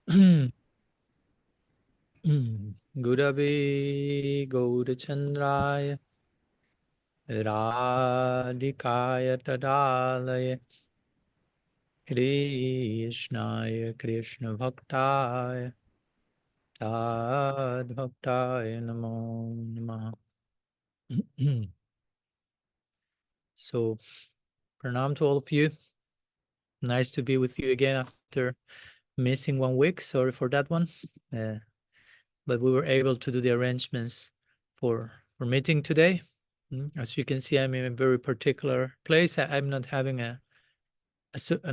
Gurave Gaurachandraya Radhikaya Tadalaya Krishnaya Krishna Bhaktaya Tad Bhaktaya Namo Namaha. So, pranam to all of you. Nice to be with you again after missing 1 week. Sorry for that one. But we were able to do the arrangements for meeting today. As you can see, I'm in a very particular place. I'm not having an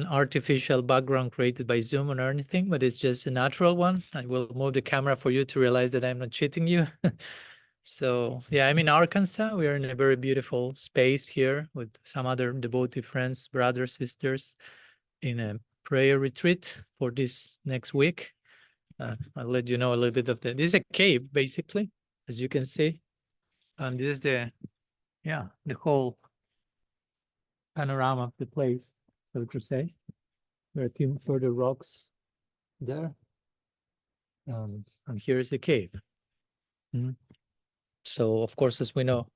artificial background created by Zoom or anything, but it's just a natural one. I will move the camera for you to realize that I'm not cheating you. So yeah, I'm in Arkansas. We are in a very beautiful space here with some other devotee friends, brothers, sisters, in a prayer retreat for this next week. I'll let you know a little bit of this is a cave, basically, as you can see. And this is the whole panorama of the place, so to say. There are a few further rocks there. And here is a cave. So, of course, as we know,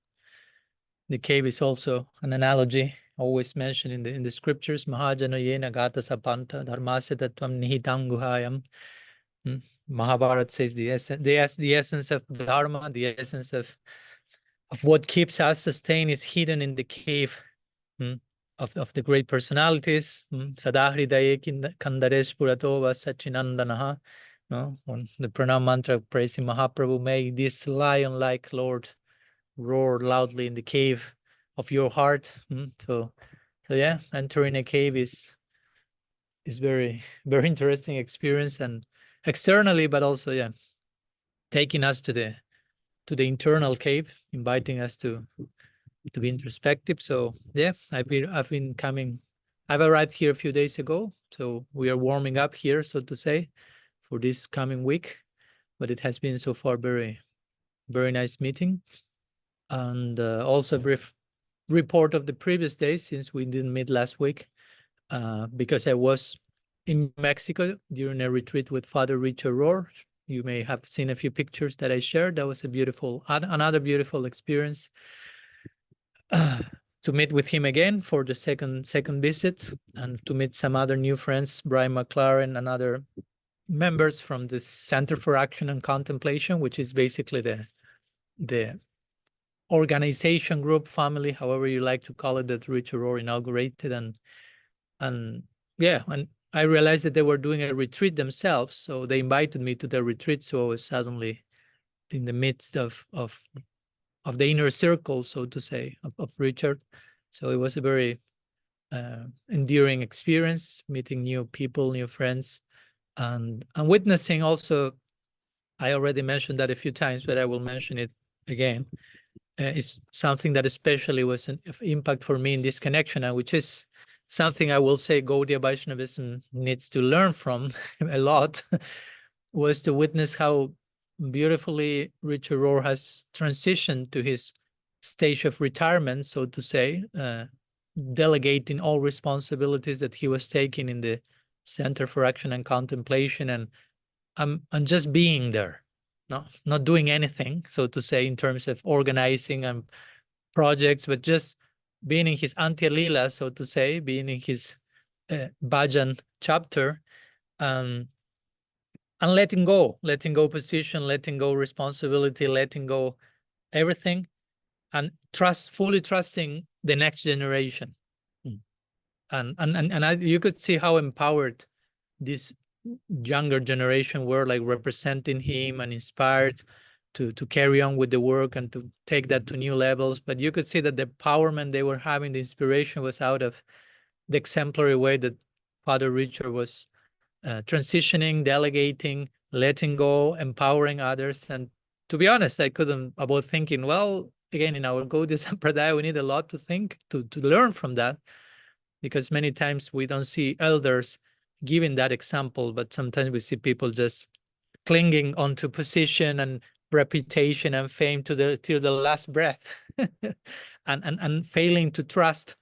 the cave is also an analogy always mentioned in the scriptures. Mahajana yena gata sapanta dharmasya tattvam nihitam guhayam. Mahabharata says the essence of dharma, the essence of what keeps us sustained is hidden in the cave of the great personalities. Sadahridaye kandaresh puratova sachinandanaha. When the pranam mantra praising Mahaprabhu, may this lion-like Lord roar loudly in the cave of your heart. So yeah, entering a cave is very, very interesting experience, and externally, but also taking us to the internal cave, inviting us to be introspective. So yeah, I've been coming. I've arrived here a few days ago, so we are warming up here, so to say, for this coming week. But it has been so far very, very nice meeting, and also a brief report of the previous days since we didn't meet last week, because I was in Mexico during a retreat with Father Richard Rohr. You may have seen a few pictures that I shared. That was another beautiful experience. To meet with him again for the second visit, and to meet some other new friends, Brian McLaren and other members from the Center for Action and Contemplation, which is basically the organization, group, family, however you like to call it, that Richard Rohr inaugurated. And I realized that they were doing a retreat themselves, so they invited me to their retreat. So I was suddenly in the midst of the inner circle, so to say, of Richard. So it was a very endearing experience, meeting new people, new friends, and witnessing also. I already mentioned that a few times, but I will mention it again. Is something that especially was an impact for me in this connection, and which is something I will say Gaudiya Vaishnavism needs to learn from a lot, was to witness how beautifully Richard Rohr has transitioned to his stage of retirement, so to say, delegating all responsibilities that he was taking in the Center for Action and Contemplation, and just being there, not doing anything, so to say, in terms of organizing and projects, but just being in his Antya Lila, so to say, being in his bhajan chapter, and letting go position, letting go responsibility, letting go everything, and fully trusting the next generation. And you could see how empowered this younger generation were, like representing him and inspired to carry on with the work and to take that to new levels. But you could see that the empowerment they were having, the inspiration, was out of the exemplary way that Father Richard was transitioning, delegating, letting go, empowering others. And to be honest, I couldn't avoid thinking, well, again, in our Gaudiya Sampradaya, we need a lot to think, to learn from that, because many times we don't see elders giving that example, but sometimes we see people just clinging onto position and reputation and fame till the last breath, and failing to trust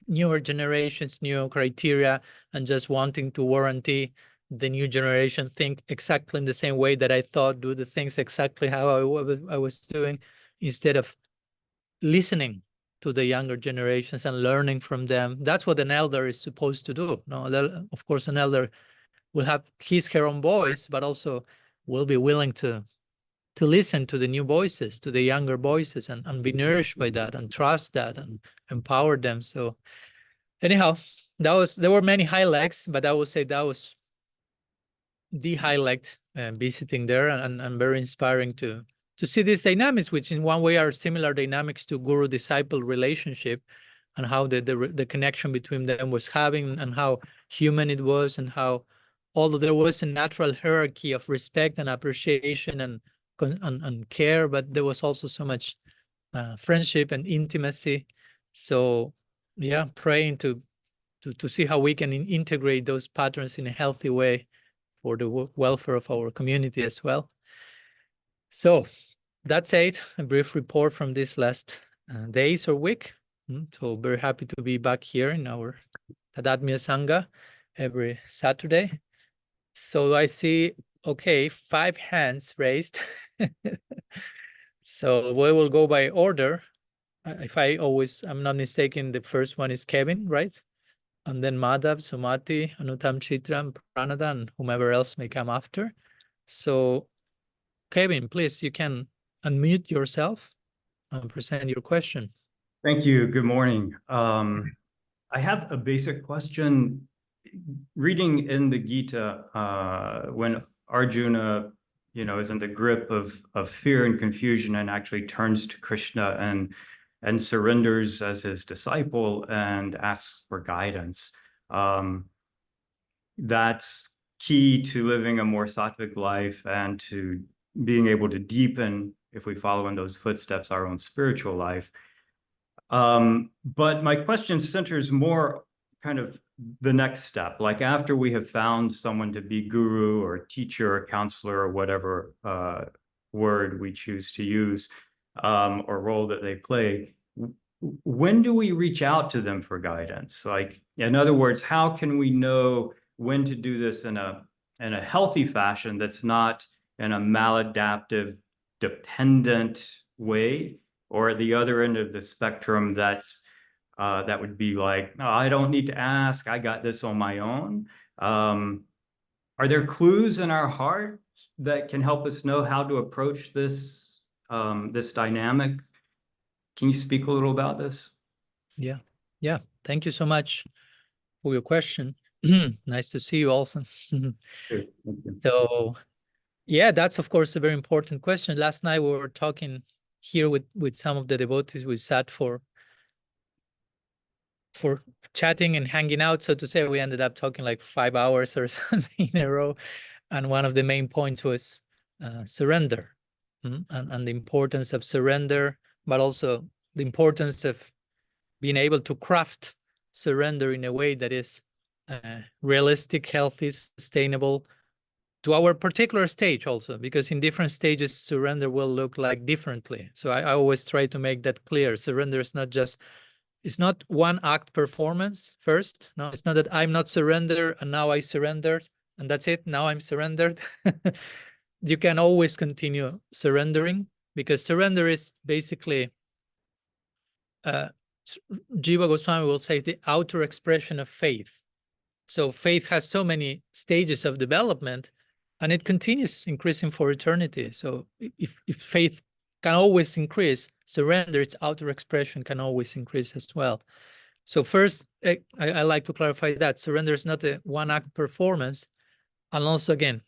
newer generations, new criteria, and just wanting to warranty the new generation think exactly in the same way that I thought, do the things exactly how I was doing, instead of listening to the younger generations and learning from them. That's what an elder is supposed to do. No, of course, an elder will have her own voice, but also will be willing to listen to the new voices, to the younger voices, and be nourished by that, and trust that, and empower them. So anyhow, there were many highlights, but I would say that was the highlight, visiting there, and very inspiring to see these dynamics, which in one way are similar dynamics to guru-disciple relationship, and how the connection between them was having, and how human it was, and how, although there was a natural hierarchy of respect and appreciation and care, but there was also so much friendship and intimacy. So yeah, praying to see how we can integrate those patterns in a healthy way for the welfare of our community as well. So that's it, a brief report from this last days or week. So very happy to be back here in our Tadatmya Sangha every Saturday. So I see, okay, 5 hands raised. So we will go by order. If I'm not mistaken, the first one is Kevin, right? And then Madhav, Sumati, Anutam, Chitram, Pranada, and whomever else may come after. So Kevin, please, you can unmute yourself and present your question. Thank you. Good morning. I have a basic question. Reading in the Gita, when Arjuna, is in the grip of fear and confusion, and actually turns to Krishna and surrenders as his disciple and asks for guidance. That's key to living a more sattvic life and to being able to deepen, if we follow in those footsteps, our own spiritual life. But my question centers more kind of the next step, like after we have found someone to be guru or teacher or counselor or whatever word we choose to use, or role that they play. When do we reach out to them for guidance? Like, in other words, how can we know when to do this in a healthy fashion that's not in a maladaptive, dependent way, or at the other end of the spectrum that would be like, oh, I don't need to ask, I got this on my own. Are there clues in our heart that can help us know how to approach this this dynamic? Can you speak a little about this? Yeah. Thank you so much for your question. Nice to see you also. So yeah, that's of course a very important question. Last night we were talking here with some of the devotees. We sat for chatting and hanging out, so to say. We ended up talking like 5 hours or something in a row, and one of the main points was surrender, and the importance of surrender, but also the importance of being able to craft surrender in a way that is realistic, healthy, sustainable to our particular stage also, because in different stages surrender will look like differently. So I always try to make that clear. Surrender is not just, it's not one act performance first. No, it's not that I'm not surrendered and now I surrendered and that's it, now I'm surrendered. You can always continue surrendering, because surrender is basically Jiva Goswami will say the outer expression of faith. So faith has so many stages of development, and it continues increasing for eternity. So if faith can always increase, surrender, its outer expression, can always increase as well. So first, I like to clarify that surrender is not a one-act performance. And also, again,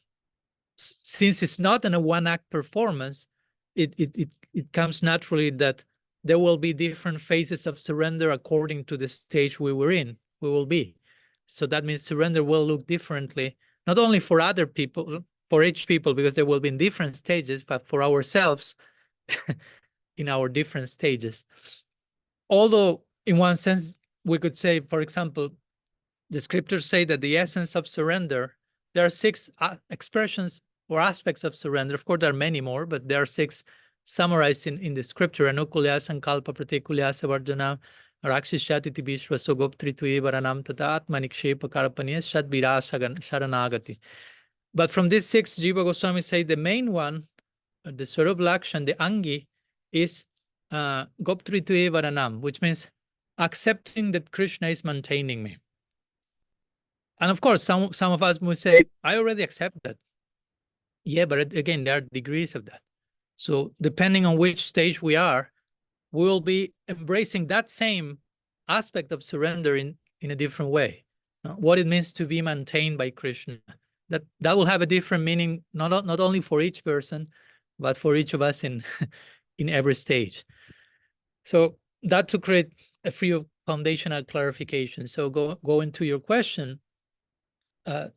since it's not a one-act performance, it comes naturally that there will be different phases of surrender according to the stage we will be. So that means surrender will look differently, not only for other people, for each people, because there will be in different stages, but for ourselves in our different stages. Although in one sense, we could say, for example, the scriptures say that the essence of surrender, there are 6 expressions or aspects of surrender. Of course, there are many more, but there are 6 summarized in the scripture: Anukulya, Sankalpa, Pratikulya, Savardhana, Rakshishati Vishwa Sogoptritvi Varanam Tatat Manikshepa Karapaniya Shad Virasagan Sharanagati. But from these 6, Jiva Goswami say the main one, the Swarup Lakshan, the Angi, is Goptritve Varanam, which means accepting that Krishna is maintaining me. And of course, some of us will say, I already accept that. Yeah, but again, there are degrees of that. So depending on which stage we are, we will be embracing that same aspect of surrender in a different way. What it means to be maintained by Krishna. That will have a different meaning, not only for each person, but for each of us in every stage. So that to create a few foundational clarification. So go into your question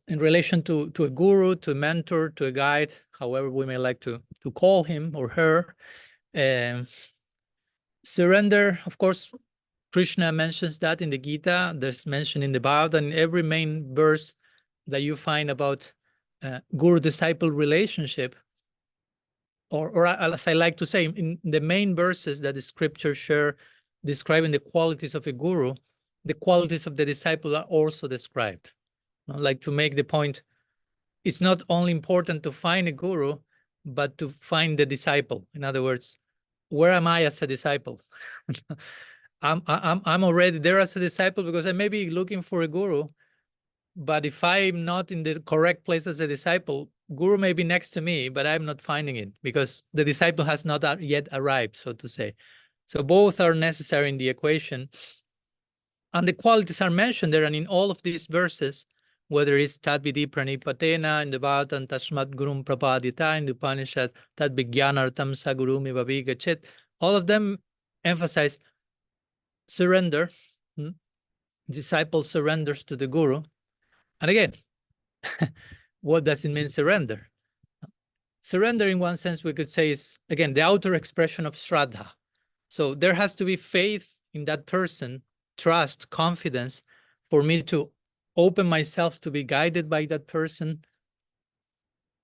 in relation to a guru, to a mentor, to a guide, however we may like to call him or her. Surrender, of course, Krishna mentions that in the Gita. There's mention in the Bhagavad, and every main verse that you find about guru-disciple relationship, or as I like to say, in the main verses that the scriptures share describing the qualities of a guru, the qualities of the disciple are also described. Like to make the point, it's not only important to find a guru, but to find the disciple. In other words, where am I as a disciple? I'm already there as a disciple because I may be looking for a guru, but if I'm not in the correct place as a disciple, guru may be next to me, but I'm not finding it because the disciple has not yet arrived, so to say. So both are necessary in the equation. And the qualities are mentioned there, and in all of these verses, whether it's Tad Vidhi Pranipatena in the Bhagavatam, Tasmat Gurum Prapadita in the Upanishad, Tad Vijnanartam Sagurumi Vavigachet, all of them emphasize surrender. Disciple surrenders to the guru. And again, what does it mean surrender? Surrender, in one sense, we could say is, again, the outer expression of Shraddha. So there has to be faith in that person, trust, confidence, for me to open myself to be guided by that person.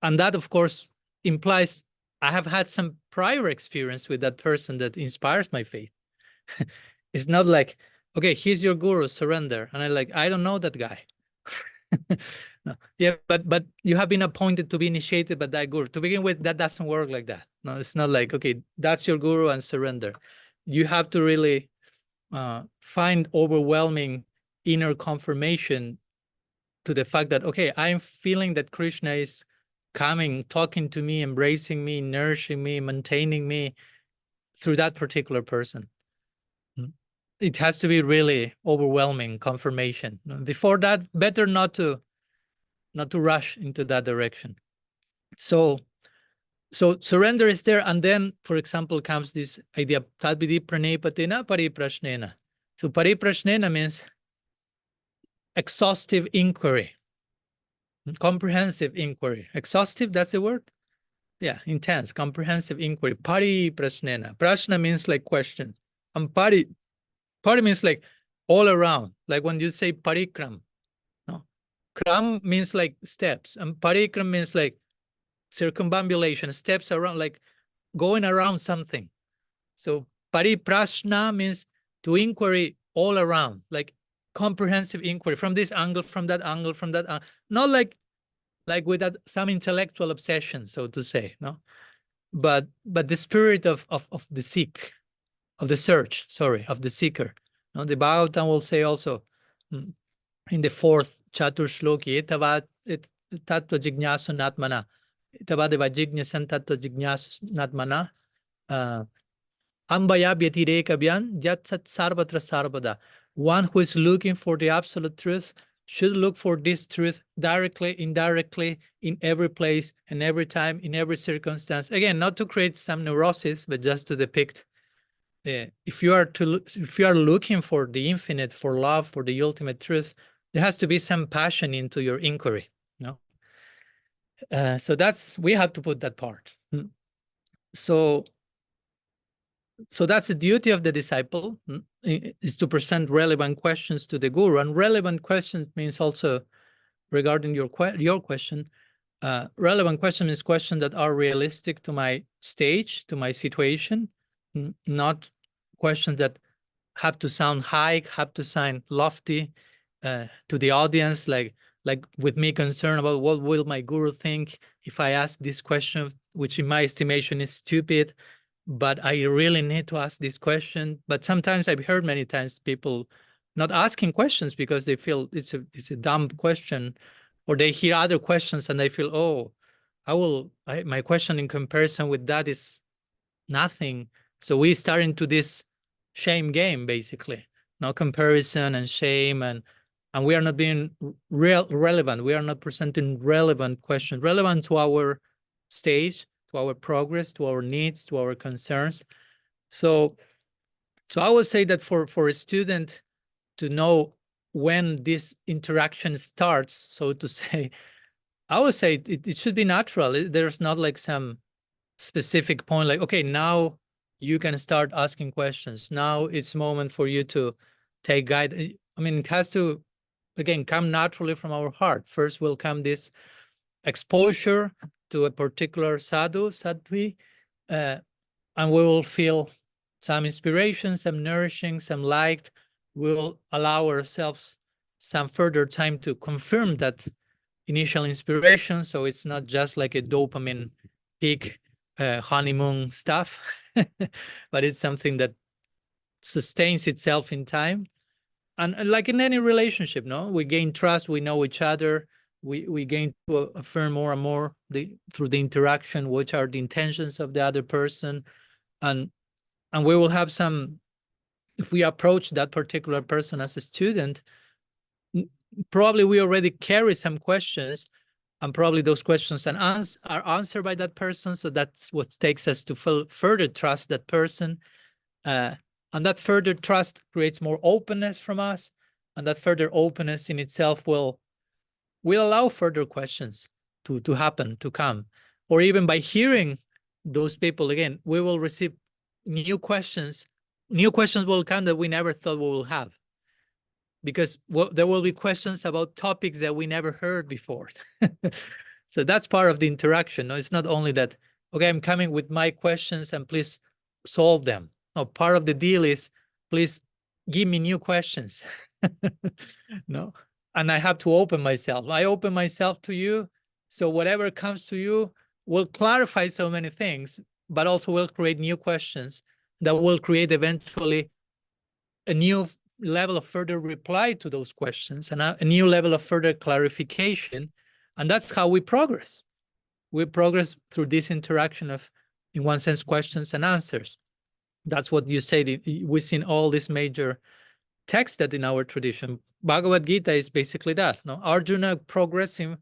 And that, of course, implies I have had some prior experience with that person that inspires my faith. It's not like, okay, he's your guru, surrender. And I'm like, I don't know that guy. No. Yeah, but you have been appointed to be initiated by that guru. To begin with, that doesn't work like that. No, it's not like, okay, that's your guru and surrender. You have to really find overwhelming inner confirmation to the fact that, okay, I'm feeling that Krishna is coming, talking to me, embracing me, nourishing me, maintaining me through that particular person. It has to be really overwhelming confirmation. Before that, better not to rush into that direction. So surrender is there, and then, for example, comes this idea of Tad Vidhi Pranipatena Pariprashnena. So Pariprashnena means exhaustive inquiry, comprehensive inquiry. Exhaustive, that's the word? Yeah, intense, comprehensive inquiry. Pariprashnena. Prashna means like question. And pari means like all around. Like when you say parikram. No? Kram means like steps. And parikram means like circumambulation, steps around, like going around something. So pariprashna means to inquiry all around, like comprehensive inquiry from this angle, from that angle, from that angle. Not like with some intellectual obsession, so to say, no, but the spirit of the seek, of the search, sorry, of the seeker. No, the Bhagavatam will say also in the 4th Chatur Shloki, etavat tattva jignasu natmana, etavadeva jignasan tattva jignasu natmana, ambaya vyatireka yatsat sarvatra sarvada. One who is looking for the absolute truth should look for this truth directly, indirectly, in every place and every time, in every circumstance. Again, not to create some neurosis, but just to depict if you are looking for the infinite, for love, for the ultimate truth, there has to be some passion into your inquiry. No, so we have to put that part. So that's the duty of the disciple, is to present relevant questions to the guru. And relevant questions means also, regarding your question, relevant question is questions that are realistic to my stage, to my situation, not questions that have to sound high, have to sound lofty to the audience, like with me concerned about what will my guru think if I ask this question, which in my estimation is stupid, but I really need to ask this question. But sometimes I've heard many times people not asking questions because they feel it's a dumb question, or they hear other questions and they feel, oh, my question in comparison with that is nothing. So we start into this shame game, basically, no comparison and shame, and we are not being relevant. We are not presenting relevant questions, relevant to our stage, to our progress, to our needs, to our concerns. So I would say that for a student to know when this interaction starts, so to say, I would say it should be natural. There's not like some specific point, like, okay, now you can start asking questions. Now it's moment for you to take guide. I mean, it has to, again, come naturally from our heart. First will come this exposure to a particular sadhu, and we will feel some inspiration, some nourishing, some light. We'll allow ourselves some further time to confirm that initial inspiration. So it's not just like a dopamine peak, honeymoon stuff, but it's something that sustains itself in time. And like in any relationship, no, we gain trust, we know each other, we gain to affirm more and more through the interaction, which are the intentions of the other person. And we will have some, if we approach that particular person as a student, probably we already carry some questions, and probably those questions are answered by that person. So that's what takes us to further trust that person. And that further trust creates more openness from us. And that further openness in itself will allow further questions to happen, to come. Or even by hearing those people, again, we will receive new questions. New questions will come that we never thought we will have. Because there will be questions about topics that we never heard before. So that's part of the interaction. No, it's not only that, okay, I'm coming with my questions and please solve them. No, part of the deal is please give me new questions. No, and I have to open myself. I open myself to you. So whatever comes to you will clarify so many things, but also will create new questions that will create eventually a new level of further reply to those questions and a new level of further clarification. And that's how we progress. We progress through this interaction of, in one sense, questions and answers. That's what you say. We've seen all these major texts that in our tradition. Bhagavad Gita is basically that. No? Arjuna progressing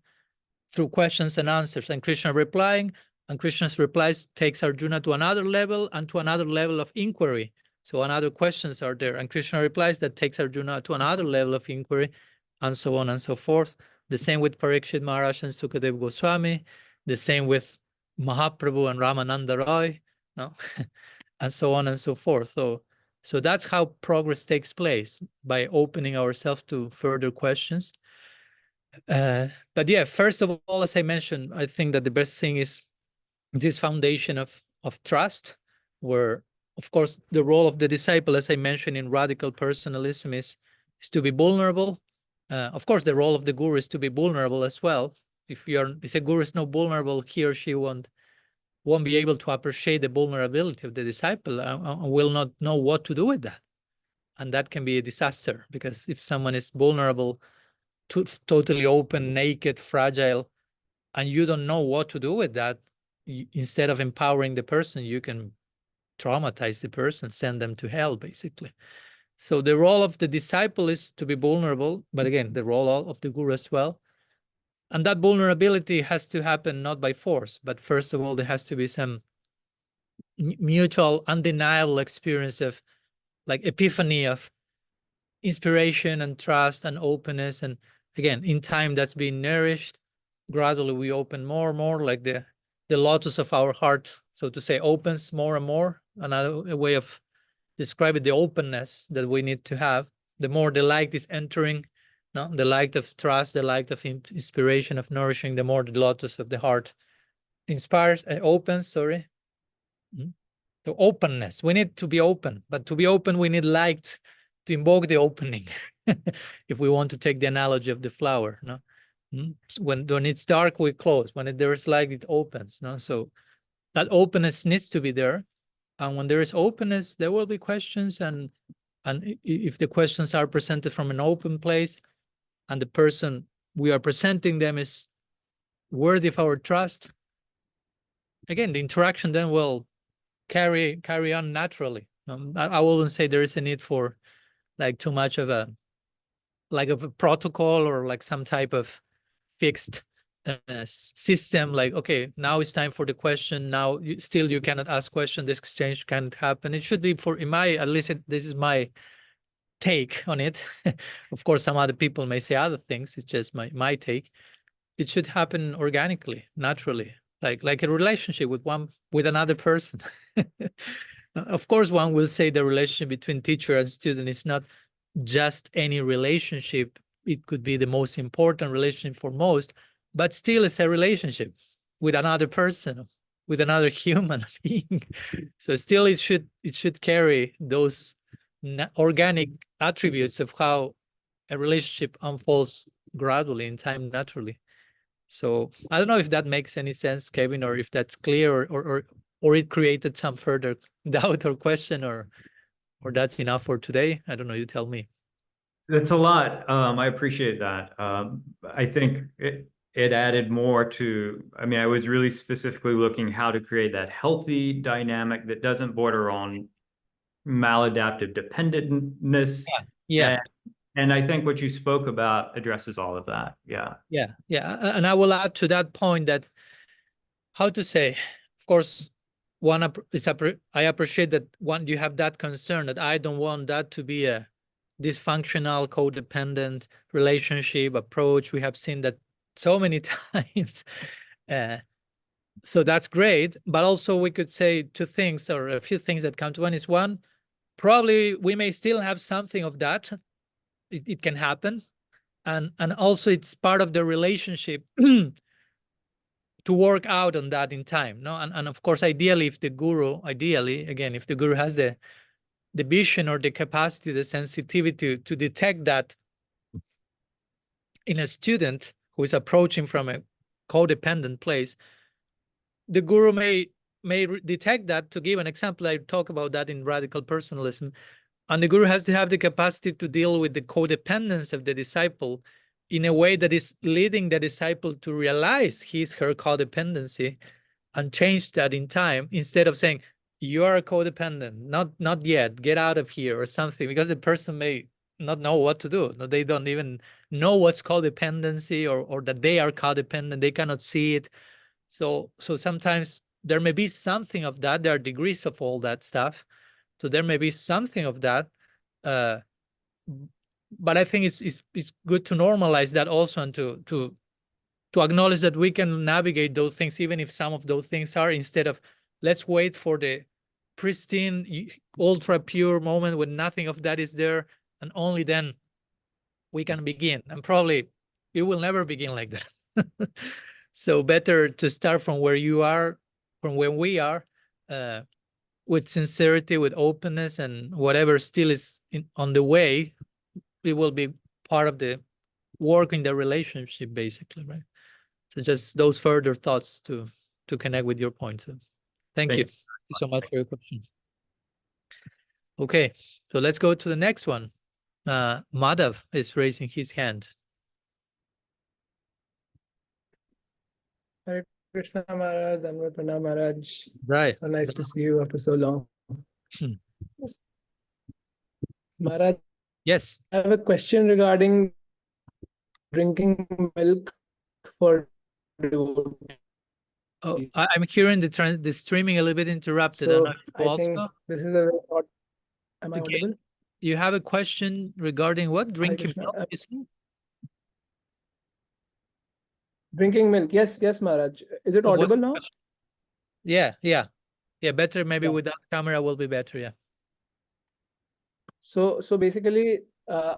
through questions and answers, and Krishna replying, and Krishna's replies takes Arjuna to another level and to another level of inquiry. So another questions are there, and Krishna replies that takes Arjuna to another level of inquiry, and so on and so forth. The same with Parikshit Maharaj and Sukadeva Goswami. The same with Mahaprabhu and Ramananda Roy, no, and so on and so forth. So that's how progress takes place, by opening ourselves to further questions. But yeah, first of all, as I mentioned, I think that the best thing is this foundation of trust, where, of course, the role of the disciple, as I mentioned, in radical personalism is to be vulnerable. Of course, the role of the guru is to be vulnerable as well. If a guru is not vulnerable, he or she won't be able to appreciate the vulnerability of the disciple and will not know what to do with that. And that can be a disaster, because if someone is vulnerable, totally open, naked, fragile, and you don't know what to do with that, instead of empowering the person, you can traumatize the person, send them to hell, basically. So the role of the disciple is to be vulnerable, but again, the role of the guru as well. And that vulnerability has to happen not by force, but first of all, there has to be some mutual, undeniable experience of, like, epiphany of inspiration and trust and openness. And again, in time, that's being nourished. Gradually, we open more and more, like the lotus of our heart, so to say, opens more and more. Another way of describing the openness that we need to have, the more the light is entering, no, the light of trust, the light of inspiration, of nourishing, the more the lotus of the heart inspires, opens, sorry. The openness. We need to be open, but to be open, we need light to invoke the opening. If we want to take the analogy of the flower, no? When it's dark, we close. When there is light, it opens. No, so that openness needs to be there. And when there is openness, there will be questions. And if the questions are presented from an open place, and the person we are presenting them is worthy of our trust, again, the interaction then will carry on naturally. I wouldn't say there is a need for like too much of a protocol or like some type of fixed system. Like, okay, now it's time for the question. Now you cannot ask question. This exchange can't happen. It should be at least this is my take on it. Of course, some other people may say other things. It's just my take. It should happen organically, naturally, like a relationship with another person. Of course, one will say the relationship between teacher and student is not just any relationship. It could be the most important relationship for most, but still it's a relationship with another person, with another human being. So still it should carry those organic attributes of how a relationship unfolds gradually in time, naturally. So I don't know if that makes any sense, Kevin, or if that's clear, or it created some further doubt or question, or that's enough for today. I don't know. You tell me. That's a lot. I appreciate that. I think it added more to, I mean, I was really specifically looking how to create that healthy dynamic that doesn't border on maladaptive dependentness. Yeah. And I think what you spoke about addresses all of that. Yeah. Yeah. And I will add to that point that, how to say, of course, I appreciate that you have that concern that I don't want that to be a dysfunctional, codependent relationship approach. We have seen that so many times. So that's great. But also we could say two things, or a few things that come to one is, one, probably we may still have something of that. It can happen. And also it's part of the relationship to work out on that in time. No, and of course, ideally, if the guru has the vision or the capacity, the sensitivity to detect that in a student who is approaching from a codependent place, the guru may detect that. To give an example, I talk about that in Radical Personalism. And the guru has to have the capacity to deal with the codependence of the disciple in a way that is leading the disciple to realize her codependency and change that in time, instead of saying, you are a codependent, not yet, get out of here or something, because the person may not know what to do. They don't even know what's codependency, or that they are codependent. They cannot see it. So sometimes there may be something of that. There are degrees of all that stuff. So there may be something of that. But I think it's good to normalize that also, and to acknowledge that we can navigate those things, even if some of those things are, instead of let's wait for the pristine, ultra pure moment when nothing of that is there, and only then we can begin. And probably it will never begin like that. So better to start from where you are, from where we are, with sincerity, with openness, and whatever still is on the way, it will be part of the work in the relationship, basically, right? So just those further thoughts to connect with your point. So thank you. Thank you so much for your question. Okay, so let's go to the next one. Madhav is raising his hand. Hare Krishna Maharaj, Dhanwad Pranam Maharaj. Right. So nice to see you after so long. Maharaj, yes. I have a question regarding drinking milk for devotees. Oh, I'm hearing the streaming a little bit interrupted. So I think this is a thought. Am I audible? You have a question regarding what? Drinking milk? Drinking milk. Yes, Maharaj. Is it audible now? Yeah. Better. Maybe without camera will be better. Yeah. So basically,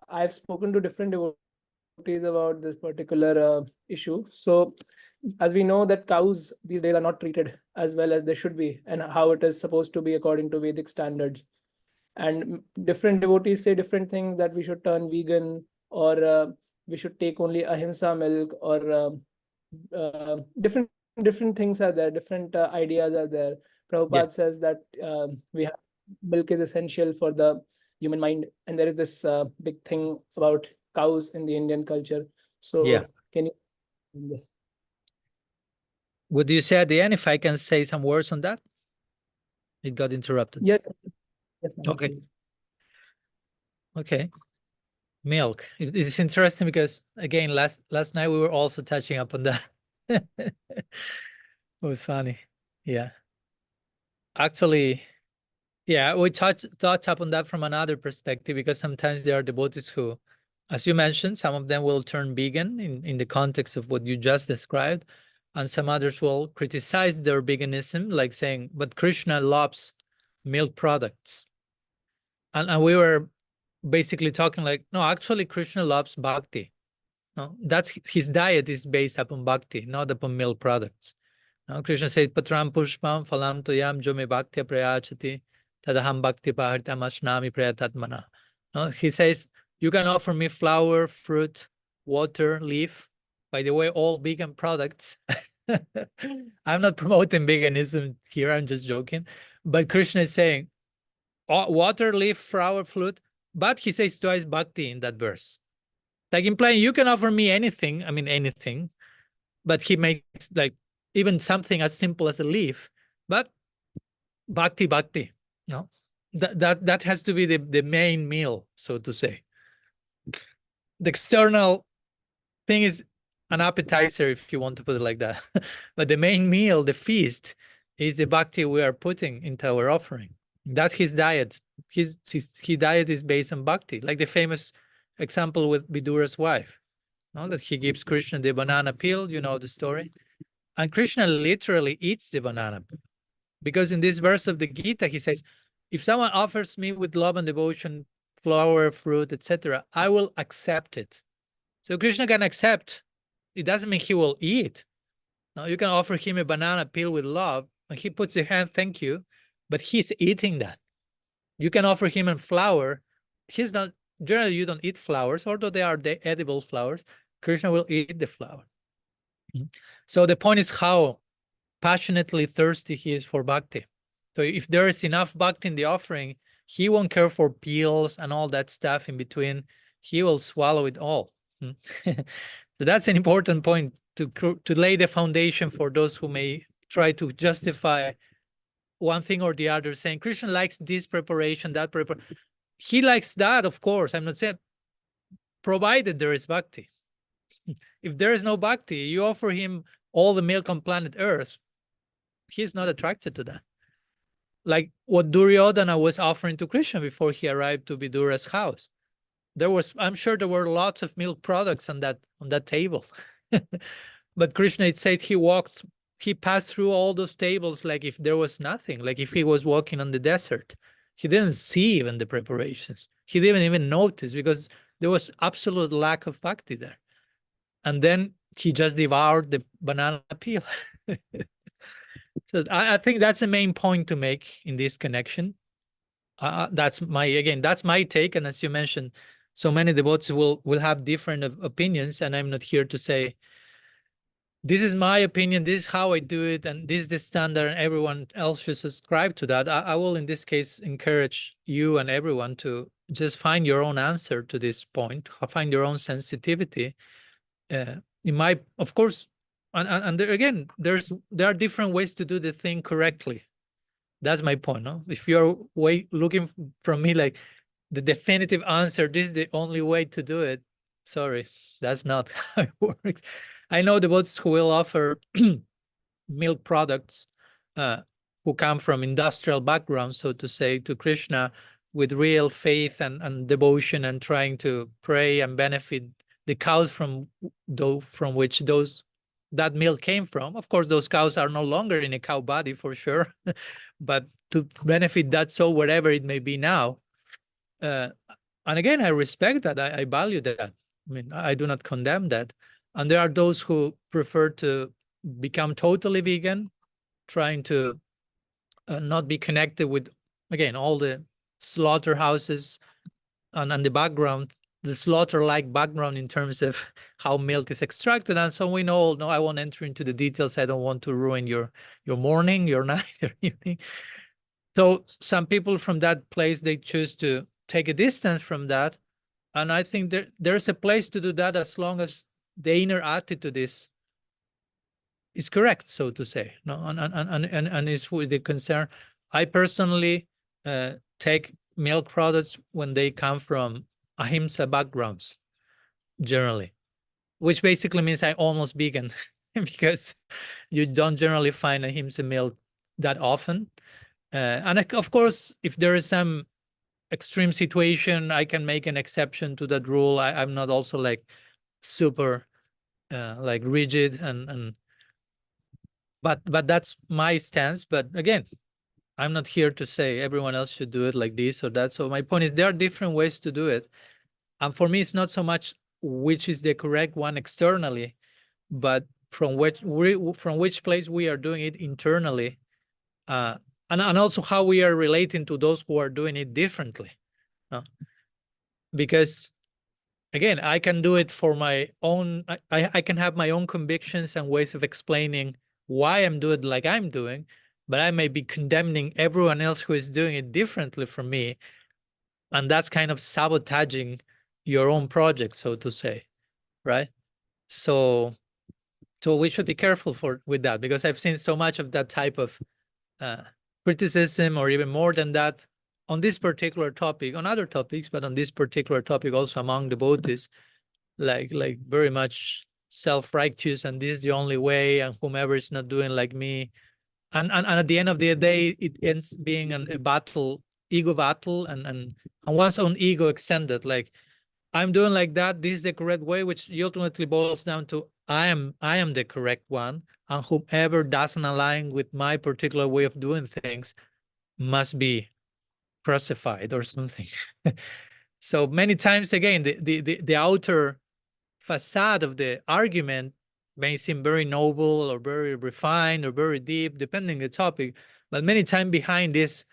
I've spoken to different devotees about this particular issue. So as we know that cows these days are not treated as well as they should be, and how it is supposed to be according to Vedic standards. And different devotees say different things, that we should turn vegan, or we should take only ahimsa milk, or different things are there, different ideas are there. Prabhupada says that we have milk is essential for the human mind, and there is this big thing about cows in the Indian culture. So can you this? Would you say at the end if I can say some words on that? It got interrupted. Yes. Yes, okay. Please. Okay. Milk. It's interesting because again, last night we were also touching upon that. It was funny. Yeah. Actually, yeah, we touch upon that from another perspective, because sometimes there are devotees who, as you mentioned, some of them will turn vegan in the context of what you just described, and some others will criticize their veganism, like saying, but Krishna loves milk products. And we were basically talking like, no, actually Krishna loves bhakti. No, that's his diet is based upon bhakti, not upon milk products. No, Krishna said, Patram pushpam phalam toyam jo me bhakti prayachati tadaham bhakti paharitam ashnami prayatatmana. No, he says, you can offer me flour, fruit, water, leaf. By the way, all vegan products. I'm not promoting veganism here, I'm just joking. But Krishna is saying, water, leaf, flower, fruit, but he says twice bhakti in that verse. Like implying you can offer me anything, I mean anything, but he makes like even something as simple as a leaf, but bhakti, no? That has to be the main meal, so to say. The external thing is an appetizer, if you want to put it like that. But the main meal, the feast, is the bhakti we are putting into our offering. That's his diet. His diet is based on bhakti, like the famous example with Vidura's wife, no? That he gives Krishna the banana peel, you know the story. And Krishna literally eats the banana peel. Because in this verse of the Gita, he says, if someone offers me with love and devotion, flower, fruit, etc., I will accept it. So Krishna can accept. It doesn't mean he will eat. Now you can offer him a banana peel with love, and he puts a hand, thank you, but he's eating that. You can offer him a flower. He's not, generally you don't eat flowers, although they are the edible flowers. Krishna will eat the flower. So the point is how passionately thirsty he is for bhakti. So if there is enough bhakti in the offering, he won't care for peels and all that stuff in between. He will swallow it all. So that's an important point to lay the foundation for those who may try to justify one thing or the other, saying Krishna likes this preparation, that preparation. He likes that, of course. I'm not saying, provided there is bhakti. If there is no bhakti, you offer him all the milk on planet Earth, he's not attracted to that. Like what Duryodhana was offering to Krishna before he arrived to Vidura's house. I'm sure there were lots of milk products on that table. But Krishna, it said he passed through all those tables like if there was nothing, like if he was walking on the desert. He didn't see even the preparations. He didn't even notice because there was absolute lack of bhakti there. And then he just devoured the banana peel. So I think that's the main point to make in this connection. That's my take. And as you mentioned, so many devotees will have different opinions, and I'm not here to say, this is my opinion, this is how I do it, and this is the standard, and everyone else should subscribe to that. I will, in this case, encourage you and everyone to just find your own answer to this point, find your own sensitivity. Of course, and there again, there are different ways to do the thing correctly. That's my point. No, if you're looking from me like the definitive answer, this is the only way to do it. Sorry, that's not how it works. I know devotees who will offer milk products who come from industrial backgrounds, so to say, to Krishna with real faith and devotion, and trying to pray and benefit the cows from which that milk came from. Of course, those cows are no longer in a cow body for sure, but to benefit that soul wherever it may be now. And again, I respect that. I value that. I mean, I do not condemn that. And there are those who prefer to become totally vegan, trying to not be connected with, again, all the slaughterhouses and the background, the slaughter-like background in terms of how milk is extracted. And so we know, no, I won't enter into the details. I don't want to ruin your morning, your night, your evening. So some people from that place, they choose to take a distance from that. And I think there's a place to do that as long as the inner attitude is correct, so to say. No, and is with the concern. I personally take milk products when they come from ahimsa backgrounds, generally, which basically means I almost vegan because you don't generally find ahimsa milk that often. And of course, if there is some extreme situation, I can make an exception to that rule. I'm not also like super like rigid but that's my stance. But again, I'm not here to say everyone else should do it like this or that. So my point is there are different ways to do it. And for me, it's not so much which is the correct one externally, but from which place we are doing it internally, and also how we are relating to those who are doing it differently. Because again, I can do it for my own, I can have my own convictions and ways of explaining why I'm doing it like I'm doing, but I may be condemning everyone else who is doing it differently from me. And that's kind of sabotaging your own project, so to say, right? So we should be careful with that, because I've seen so much of that type of criticism, or even more than that, on this particular topic, on other topics, but on this particular topic also among devotees, like very much self-righteous, and this is the only way, and whomever is not doing like me. And at the end of the day, it ends being a battle, ego battle, and one's own ego extended. Like, I'm doing like that, this is the correct way, which ultimately boils down to I am the correct one, and whomever doesn't align with my particular way of doing things must be crucified or something. So many times, again, the outer facade of the argument may seem very noble or very refined or very deep, depending on the topic, but many times behind these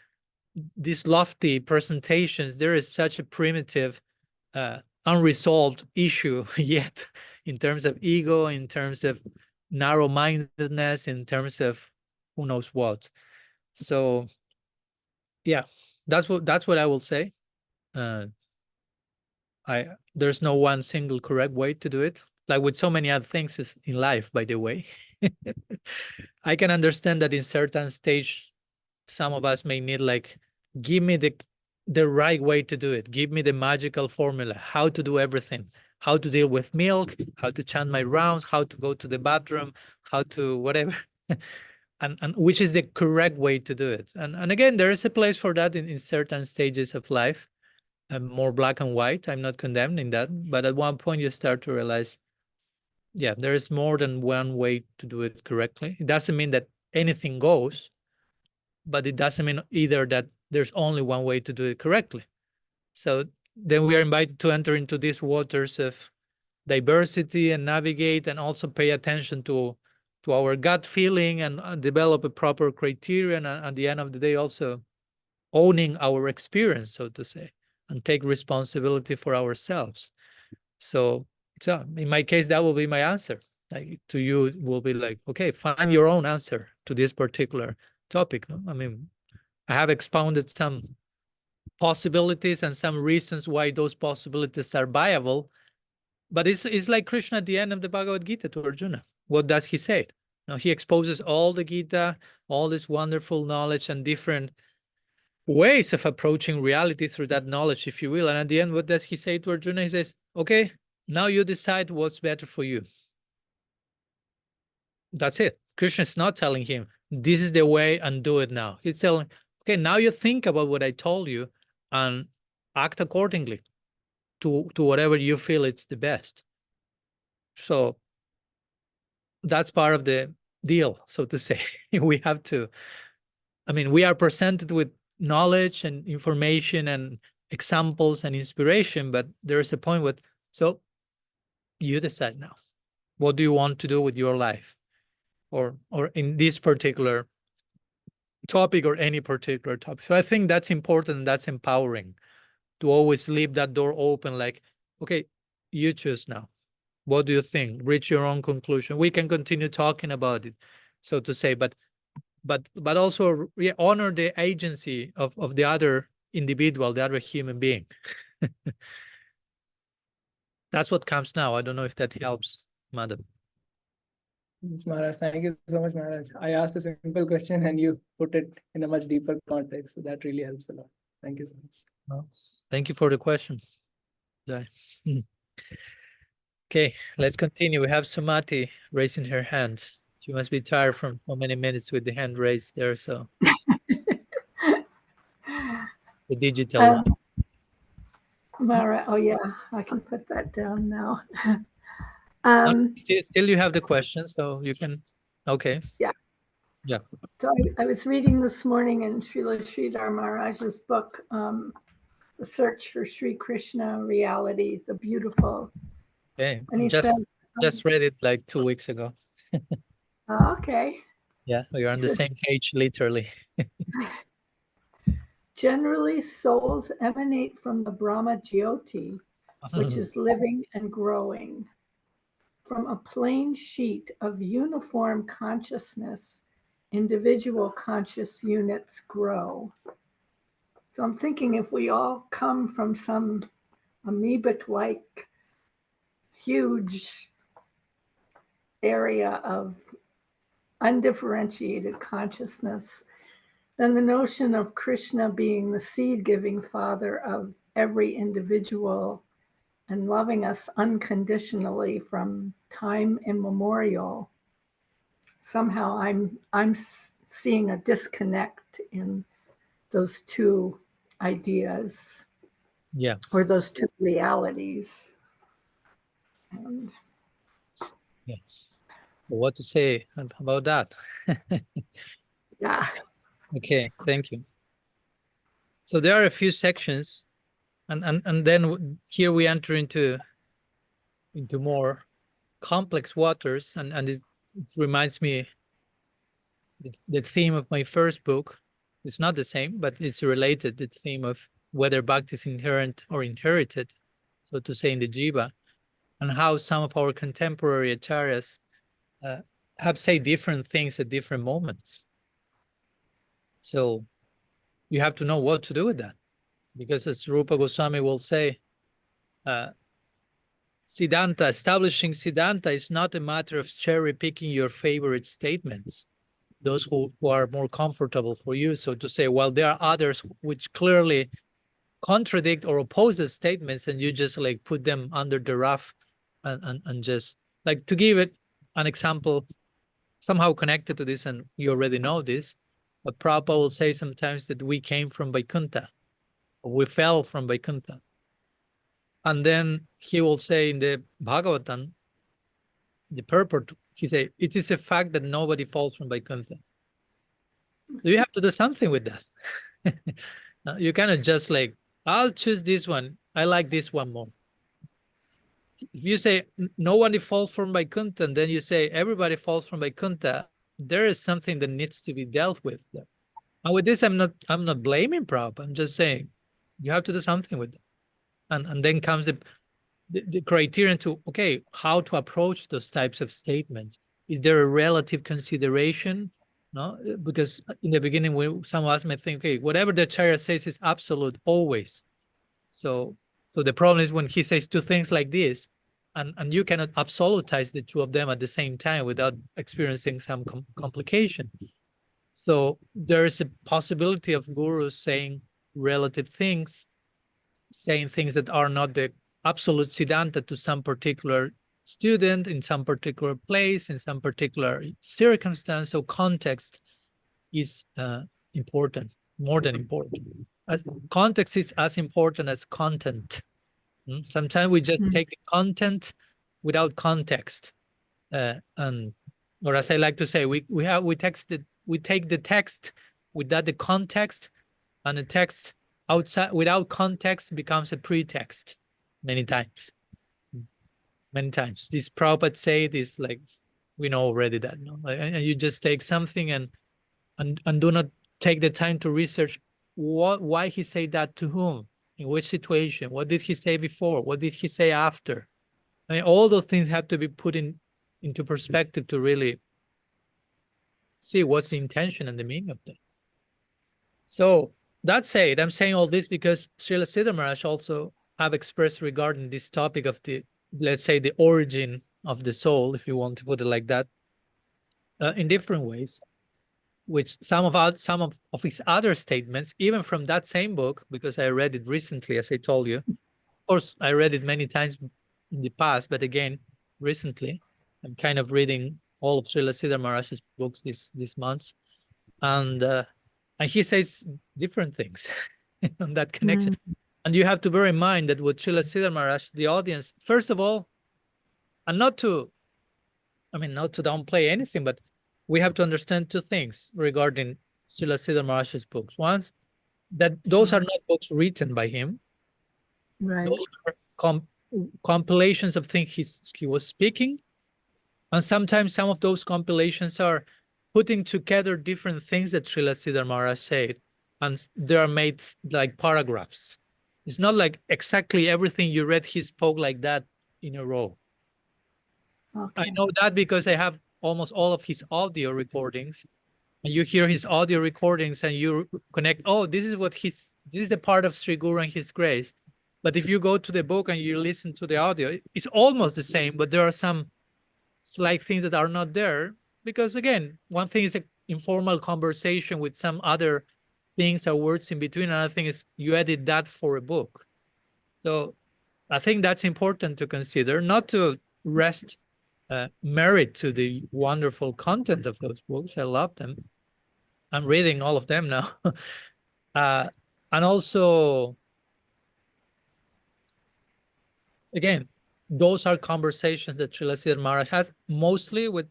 lofty presentations, there is such a primitive, unresolved issue yet, in terms of ego, in terms of narrow-mindedness, in terms of who knows what. So yeah, that's what I will say. There's no one single correct way to do it, like with so many other things in life, by the way. I can understand that in certain stage, some of us may need, like, give me the right way to do it. Give me the magical formula, how to do everything, how to deal with milk, how to chant my rounds, how to go to the bathroom, how to whatever. And which is the correct way to do it. And again, there is a place for that in certain stages of life, more black and white. I'm not condemning that, but at one point you start to realize, yeah, there is more than one way to do it correctly. It doesn't mean that anything goes, but it doesn't mean either that there's only one way to do it correctly. So then we are invited to enter into these waters of diversity and navigate, and also pay attention to our gut feeling, and develop a proper criterion, and at the end of the day also owning our experience, so to say, and take responsibility for ourselves. So in my case, that will be my answer. Like, to you, it will be like, okay, find your own answer to this particular topic. No? I mean, I have expounded some possibilities and some reasons why those possibilities are viable, but it's like Krishna at the end of the Bhagavad Gita to Arjuna. What does he say? Now, he exposes all the Gita, all this wonderful knowledge and different ways of approaching reality through that knowledge, if you will. And at the end, what does he say to Arjuna? He says, okay, now you decide what's better for you. That's it. Krishna is not telling him, this is the way and do it now. He's telling, okay, now you think about what I told you and act accordingly to whatever you feel it's the best. So that's part of the deal, so to say. We have to, I mean, we are presented with knowledge and information and examples and inspiration, but there is a point where, so you decide now, what do you want to do with your life? or in this particular topic or any particular topic. So I think that's important. That's empowering to always leave that door open. Like, okay, you choose now. What do you think? Reach your own conclusion. We can continue talking about it, so to say, but also honor the agency of the other individual, the other human being. That's what comes now. I don't know if that helps, madam. Yes, Maharaj, thank you so much, Maharaj. I asked a simple question and you put it in a much deeper context. So that really helps a lot. Thank you so much. Well, thank you for the question. Jai. Okay, let's continue. We have Sumati raising her hand. She must be tired from so many minutes with the hand raised there. So the digital. Mara, oh yeah, I can put that down now. Still you have the question, so you can. Okay. Yeah. Yeah. So I was reading this morning in Srila Sridhar Maharaj's book, The Search for Sri Krishna Reality, the Beautiful. Okay. And he just read it like 2 weeks ago. Okay. Yeah, we are on the same page, literally. Generally, souls emanate from the Brahmajyoti, which is living and growing. From a plain sheet of uniform consciousness, individual conscious units grow. So I'm thinking if we all come from some amoebic-like huge area of undifferentiated consciousness, then the notion of Krishna being the seed-giving father of every individual and loving us unconditionally from time immemorial, somehow I'm seeing a disconnect in those two ideas. Yeah. Or those two realities. And yeah. What to say about that? yeah. Okay, thank you. So there are a few sections, and then here we enter into more complex waters, and it reminds me the theme of my first book. It's not the same, but it's related. The theme of whether bhakti is inherent or inherited, so to say, in the jiva, and how some of our contemporary acharyas have said different things at different moments. So you have to know what to do with that, because as Rupa Goswami will say, Siddhanta, establishing Siddhanta is not a matter of cherry picking your favorite statements, those who are more comfortable for you, so to say, while there are others which clearly contradict or oppose the statements, and you just like put them under the rug and just like, to give it an example somehow connected to this, and you already know this, but Prabhupada will say sometimes that we came from Vaikuntha, or we fell from Vaikuntha. And then he will say in the Bhagavatam, the purport, he say, it is a fact that nobody falls from Vaikuntha. So you have to do something with that. You cannot just like, I'll choose this one. I like this one more. If you say nobody falls from Vaikuntha, and then you say everybody falls from Vaikuntha, there is something that needs to be dealt with there. And with this, I'm not blaming Prabhupada. I'm just saying you have to do something with it. And then comes the criterion to, okay, how to approach those types of statements. Is there a relative consideration? No, because in the beginning, when some of us may think, okay, whatever the Acharya says is absolute always. So the problem is when he says two things like this, and you cannot absolutize the two of them at the same time without experiencing some complication. So there is a possibility of gurus saying relative things, saying things that are not the absolute siddhanta to some particular student in some particular place, in some particular circumstance. So context is important, more than important. Context is as important as content. Sometimes we just take the content without context, or as I like to say, we take the text without the context, and the text outside without context becomes a pretext many times. This Prabhupada say this, like, We know already that, no? And you just take something and do not take the time to research why he said that to whom, in which situation, what did he say before, what did he say after. I mean, all those things have to be put into perspective to really see what's the intention and the meaning of that. So that said, I'm saying all this because Srila Siddhar Maharaj also have expressed regarding this topic of the, let's say, the origin of the soul, if you want to put it like that, in different ways, which some of his other statements, even from that same book, because I read it recently, as I told you. Of course, I read it many times in the past, but again, recently, I'm kind of reading all of Srila Siddhar Maharaj's books these months, and he says different things on that connection. And you have to bear in mind that with Srila Siddhar Maharaj, the audience, first of all, and not to downplay anything, but we have to understand two things regarding Srila Siddhar Maharaj's books. One, that those are not books written by him. Right. Those are compilations of things he was speaking. And sometimes some of those compilations are putting together different things that Srila Siddhar Maharaj said, and they are made like paragraphs. It's not like exactly everything you read, he spoke like that in a row. Okay. I know that because I have almost all of his audio recordings, and you hear his audio recordings and you connect, oh, this is a part of Sri Guru and his grace. But if you go to the book and you listen to the audio, it's almost the same, but there are some slight things that are not there. Because again, one thing is an informal conversation with some other things or words in between. Another thing is you edit that for a book. So I think that's important to consider, not to rest merit to the wonderful content of those books. I love them. I'm reading all of them now. And also, again, those are conversations that Srila Siddhar Maharaj has, mostly with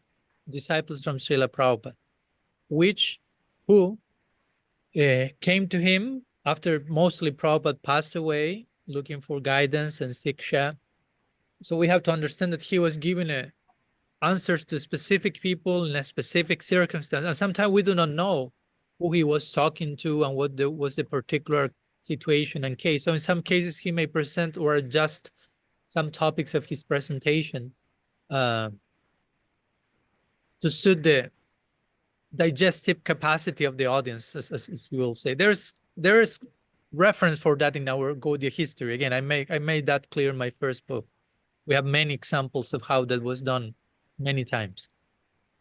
disciples from Srila Prabhupada, who came to him after mostly Prabhupada passed away, looking for guidance and siksha. So we have to understand that he was giving answers to specific people in a specific circumstance. And sometimes we do not know who he was talking to and what was the particular situation and case. So in some cases, he may present or adjust some topics of his presentation to suit the digestive capacity of the audience, as we will say. There is reference for that in our Gaudiya history. Again, I made that clear in my first book. We have many examples of how that was done many times.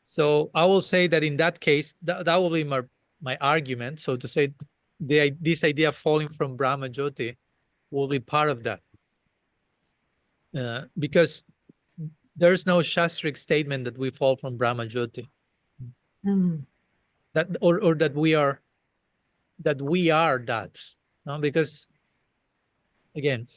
So I will say that in that case, that will be my argument. So to say, this idea of falling from Brahmajyoti will be part of that. Because there's no Shastric statement that we fall from Brahmajyoti. That or that we are that. No? Because again,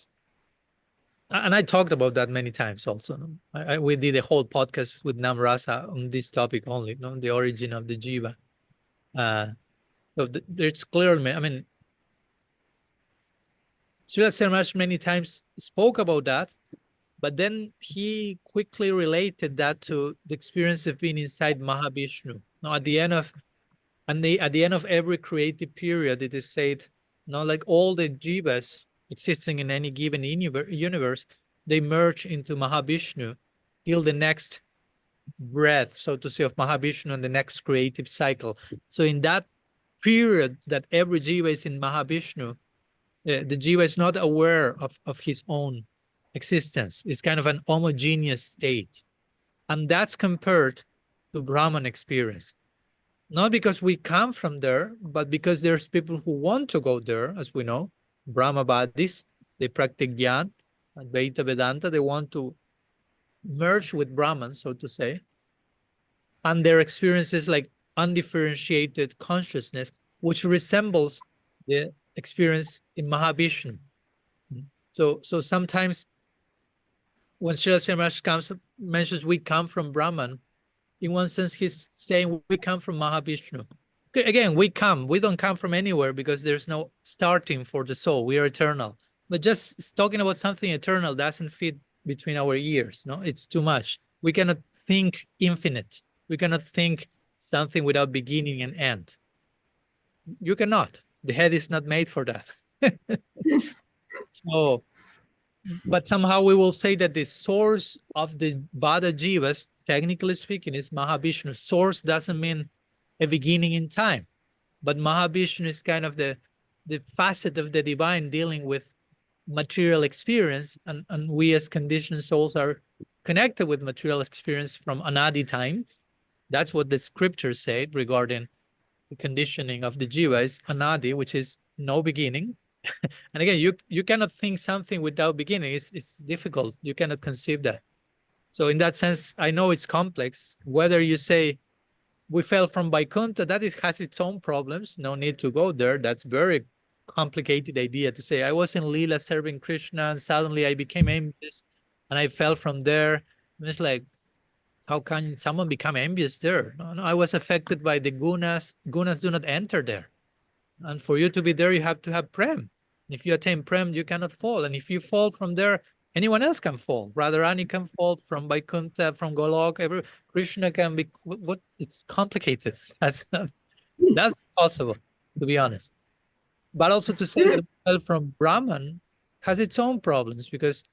and I talked about that many times also. No? We did a whole podcast with Namrasa on this topic only, no? The origin of the jiva. So it's clearly, I mean, Srila Siddhar Maharaj many times spoke about that, but then he quickly related that to the experience of being inside Mahavishnu. Now, at the end of every creative period, it is said, like all the jivas existing in any given universe, they merge into Mahavishnu till the next breath, so to say, of Mahavishnu and the next creative cycle. So in that period that every jiva is in Mahavishnu, the jiva is not aware of his own existence. It's kind of an homogeneous state. And that's compared to Brahman experience. Not because we come from there, but because there's people who want to go there, as we know, Brahmavadis, they practice Jnana, Advaita Vedanta, they want to merge with Brahman, so to say. And their experience is like undifferentiated consciousness, which resembles the experience in Mahavishnu. So sometimes when Srila Siddhar Maharaj mentions we come from Brahman, in one sense, he's saying we come from Mahavishnu. Again, we don't come from anywhere because there's no starting for the soul. We are eternal. But just talking about something eternal doesn't fit between our ears. No, it's too much. We cannot think infinite. We cannot think something without beginning and end. You cannot. The head is not made for that. So, but somehow we will say that the source of the Vada Jivas, technically speaking, is Mahavishnu. Source doesn't mean a beginning in time, but Mahavishnu is kind of the facet of the divine dealing with material experience, and we as conditioned souls are connected with material experience from Anadi time. That's what the scriptures say regarding the conditioning of the jiva is Anadi, which is no beginning. And again, you cannot think something without beginning. It's difficult. You cannot conceive that. So in that sense, I know it's complex. Whether you say we fell from Vaikuntha, that it has its own problems. No need to go there. That's very complicated idea to say I was in Leela serving Krishna and suddenly I became envious and I fell from there. And it's like, how can someone become envious there? No, I was affected by the gunas. Gunas do not enter there. And for you to be there, you have to have prem. If you attain prem, you cannot fall. And if you fall from there, anyone else can fall. Radharani can fall from Vaikuntha, from Golok. Krishna can be. What? It's complicated. That's possible, to be honest. But also to say that we fell from Brahman has its own problems, because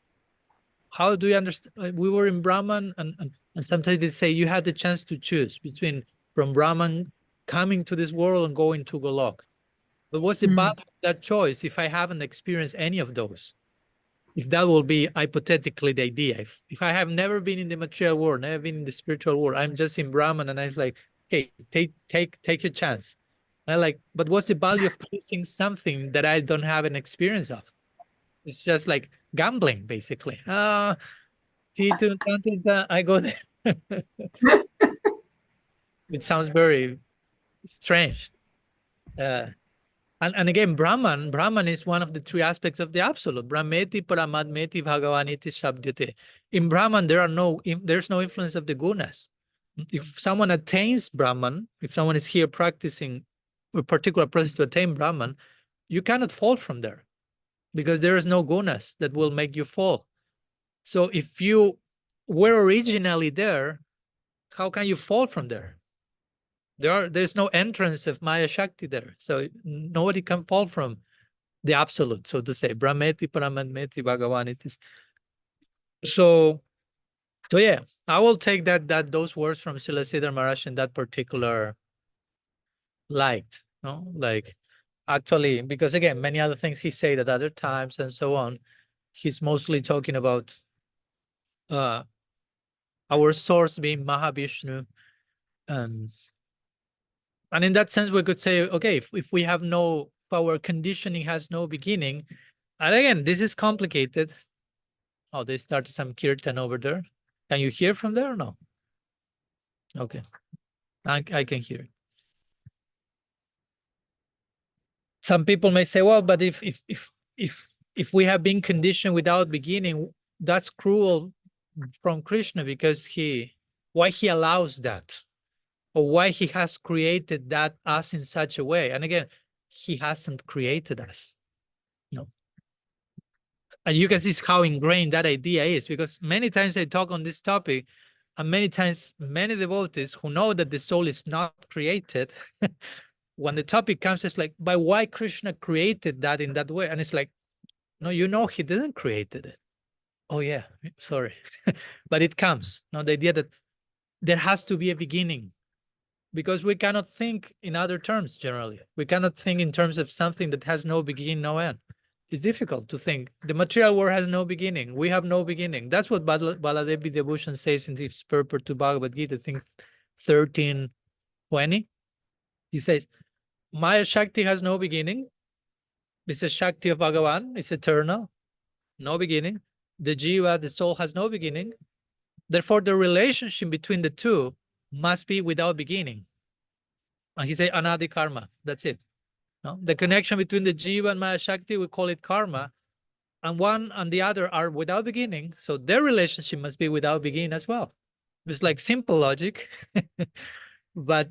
how do you understand? We were in Brahman, and sometimes they say you had the chance to choose between from Brahman coming to this world and going to Golok. But what's the value of that choice if I haven't experienced any of those? If that will be hypothetically the idea. If I have never been in the material world, never been in the spiritual world, I'm just in Brahman, and I was like, hey, take your chance. And I like, but what's the value of choosing something that I don't have an experience of? It's just like gambling, basically. I go there. It sounds very strange. And again, Brahman is one of the three aspects of the absolute. Brahmeti, Paramadmeti, Bhagavaniti, Shabdyate. In Brahman, there's no influence of the gunas. If someone attains Brahman, if someone is here practicing a particular process to attain Brahman, you cannot fall from there, because there is no gunas that will make you fall. So if you were originally there, how can you fall from there? There's no entrance of Maya Shakti there. So nobody can fall from the absolute, so to say. Brahmeti, Paramadmeti, Bhagavaniti. So yeah, I will take those words from Srila Siddhar Maharaj in that particular light. No, like actually, because again, many other things he said at other times and so on, he's mostly talking about our source being Mahavishnu. And in that sense, we could say, okay, if we have if our conditioning has no beginning, and again, this is complicated. Oh, they started some kirtan over there. Can you hear from there or no? Okay, I can hear. Some people may say, well, but if we have been conditioned without beginning, that's cruel from Krishna, because why he allows that? Or why he has created us in such a way. And again, he hasn't created us. No. And you can see how ingrained that idea is, because many times I talk on this topic, and many times many devotees who know that the soul is not created, when the topic comes, it's like, but why Krishna created that in that way? And it's like, no, he didn't create it. Oh yeah, sorry. But it comes. No, the idea that there has to be a beginning. Because we cannot think in other terms generally. We cannot think in terms of something that has no beginning, no end. It's difficult to think. The material world has no beginning. We have no beginning. That's what Baladevi Debushan says in his purport to Bhagavad Gita, I think 13:20. He says, Maya Shakti has no beginning. It's a Shakti of Bhagavan. It's eternal. No beginning. The jiva, the soul, has no beginning. Therefore, the relationship between the two must be without beginning. And he said anadi karma. That's it. No? The connection between the jiva and Maya Shakti, we call it karma. And one and the other are without beginning. So their relationship must be without beginning as well. It's like simple logic. But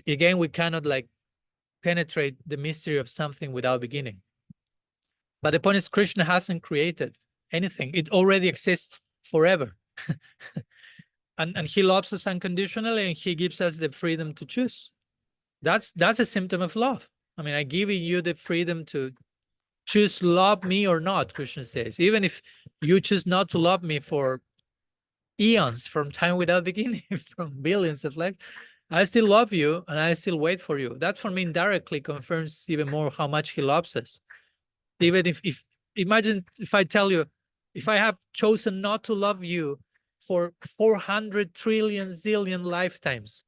again, we cannot like penetrate the mystery of something without beginning. But the point is, Krishna hasn't created anything. It already exists forever. And he loves us unconditionally, and he gives us the freedom to choose. That's a symptom of love. I mean, I'm giving you the freedom to choose love me or not, Krishna says. Even if you choose not to love me for eons, from time without beginning, from billions of lives, I still love you and I still wait for you. That for me indirectly confirms even more how much he loves us. Even if imagine if I tell you, if I have chosen not to love you for 400 trillion zillion lifetimes,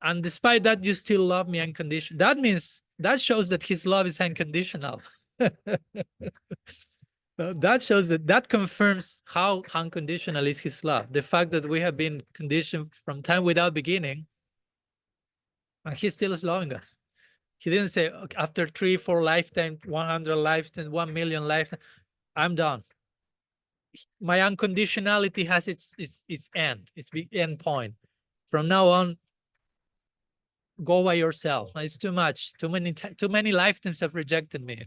and despite that, you still love me unconditionally. That means, that shows that his love is unconditional. That shows that confirms how unconditional is his love. The fact that we have been conditioned from time without beginning, and he still is loving us. He didn't say, "Okay, after 3, 4 lifetimes, 100 lifetimes, 1 million lifetimes, I'm done." My unconditionality has its end, its end point. From now on, go by yourself. It's too much. Too many lifetimes have rejected me.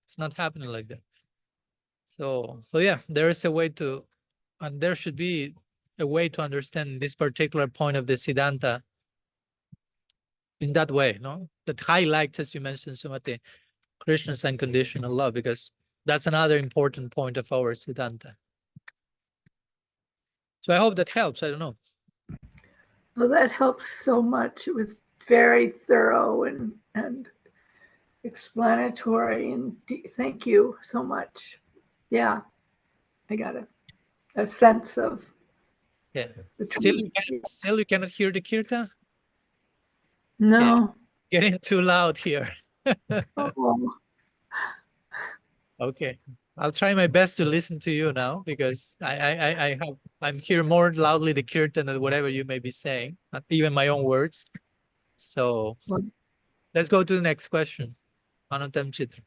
It's not happening like that. So yeah, there is a way to, and there should be a way to understand this particular point of the Siddhanta in that way, no? That highlights, as you mentioned, Sumati, Krishna's unconditional love, because that's another important point of our Siddhanta. So I hope that helps. I don't know. Well, that helps so much. It was very thorough and explanatory, and thank you so much. Yeah, I got a sense of Yeah. the Still, truth. still you cannot hear the kirtan? No. Yeah. It's getting too loud here. Oh, Okay. I'll try my best to listen to you now, because I'm hearing more loudly the kirtan than whatever you may be saying, not even my own words. So well, let's go to the next question. Anantam Chitra.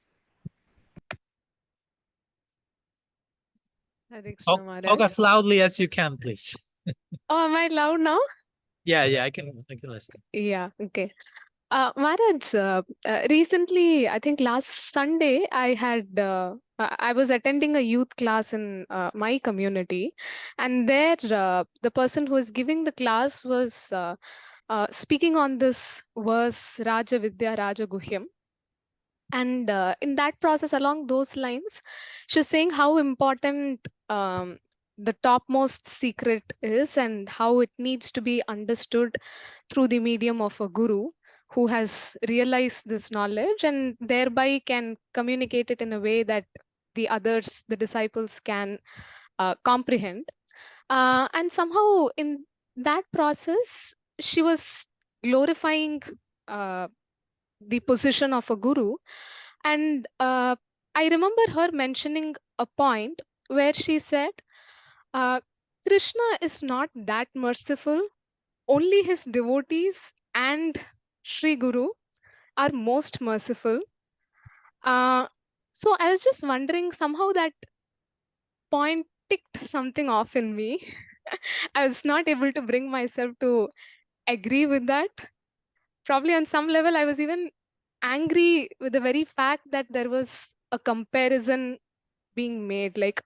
Hare Krishna Talk Maharaj. as loudly as you can, please. Oh, am I loud now? Yeah, I can listen. Yeah, okay. Maharaj, recently, I think last Sunday, I was attending a youth class in my community, and there the person who was giving the class was speaking on this verse, Raja Vidya Raja Guhyam. And in that process, along those lines, she's saying how important the topmost secret is, and how it needs to be understood through the medium of a guru who has realized this knowledge and thereby can communicate it in a way that the others, the disciples, can comprehend. And somehow in that process, she was glorifying uh, the position of a guru. And I remember her mentioning a point where she said, uh, Krishna is not that merciful, only his devotees and Sri Guru are most merciful. So I was just wondering, somehow that point ticked something off in me. I was not able to bring myself to agree with that. Probably on some level, I was even angry with the very fact that there was a comparison being made. Like,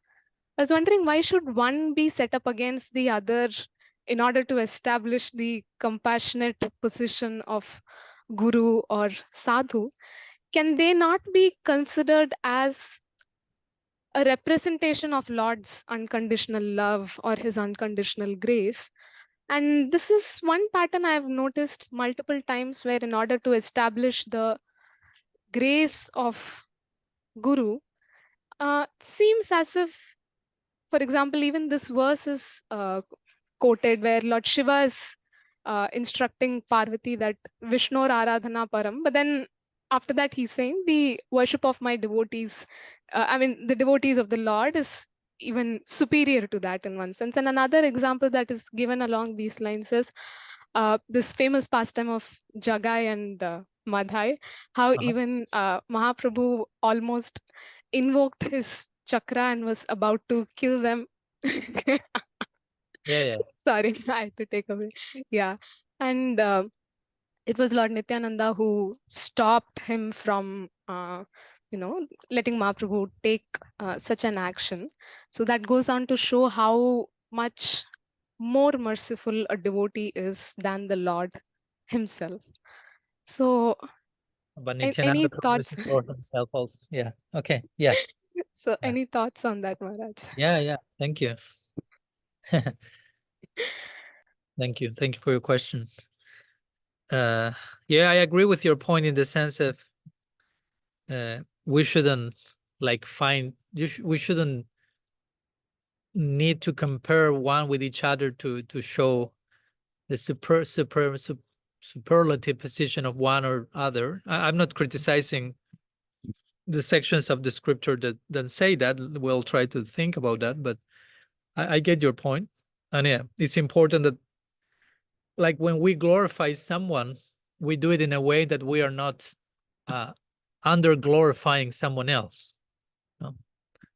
I was wondering, why should one be set up against the other in order to establish the compassionate position of guru or sadhu? Can they not be considered as a representation of Lord's unconditional love or his unconditional grace? And this is one pattern I've noticed multiple times, where in order to establish the grace of guru, seems as if, for example, even this verse is quoted where Lord Shiva is instructing Parvati that Vishnor Aradhana Param, but then after that he's saying the worship of my devotees, the devotees of the Lord is even superior to that in one sense. And another example that is given along these lines is this famous pastime of Jagai and Madhai, how even Mahaprabhu almost invoked his chakra and was about to kill them. Yeah. Sorry, I had to take away. Yeah. And it was Lord Nityananda who stopped him from, letting Mahaprabhu take such an action. So that goes on to show how much more merciful a devotee is than the Lord himself. So, But any Nityananda thoughts? promises for himself also. Yeah. Okay. Yeah. So, Yeah. any thoughts on that, Maharaj? Yeah. Yeah. Thank you. Thank you. Thank you for your question. Yeah, I agree with your point in the sense of we shouldn't like find we shouldn't need to compare one with each other to show the superlative position of one or other. I'm not criticizing the sections of the scripture that say that. We'll try to think about that, but I get your point. And yeah, it's important that like when we glorify someone, we do it in a way that we are not under glorifying someone else. No?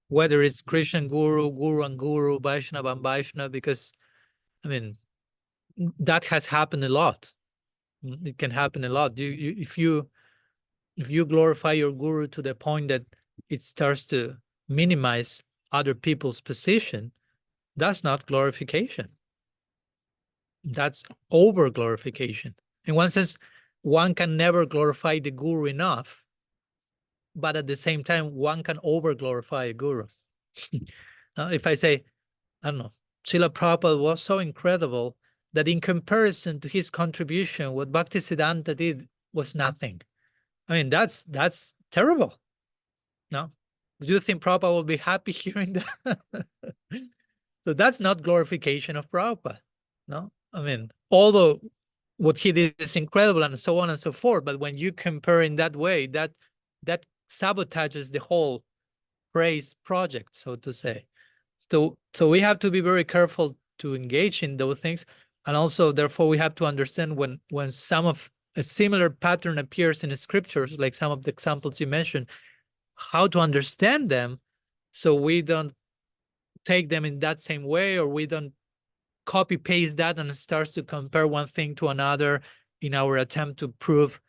Whether it's Christian guru, guru and guru, Vaishnava and Vaishnava, because I mean that has happened a lot. It can happen a lot. If you glorify your guru to the point that it starts to minimize other people's position, that's not glorification. That's over glorification. In one sense, one can never glorify the guru enough, but at the same time, one can over glorify a guru. If I say, I don't know, Srila Prabhupada was so incredible that in comparison to his contribution, what Bhaktisiddhanta did was nothing. I mean, that's terrible. No? Do you think Prabhupada will be happy hearing that? So that's not glorification of Prabhupada. No? I mean, although what he did is incredible and so on and so forth, but when you compare in that way, that sabotages the whole praise project, so to say. So we have to be very careful to engage in those things. And also, therefore, we have to understand when some of a similar pattern appears in the scriptures, like some of the examples you mentioned, how to understand them so we don't take them in that same way, or we don't copy paste that and starts to compare one thing to another in our attempt to prove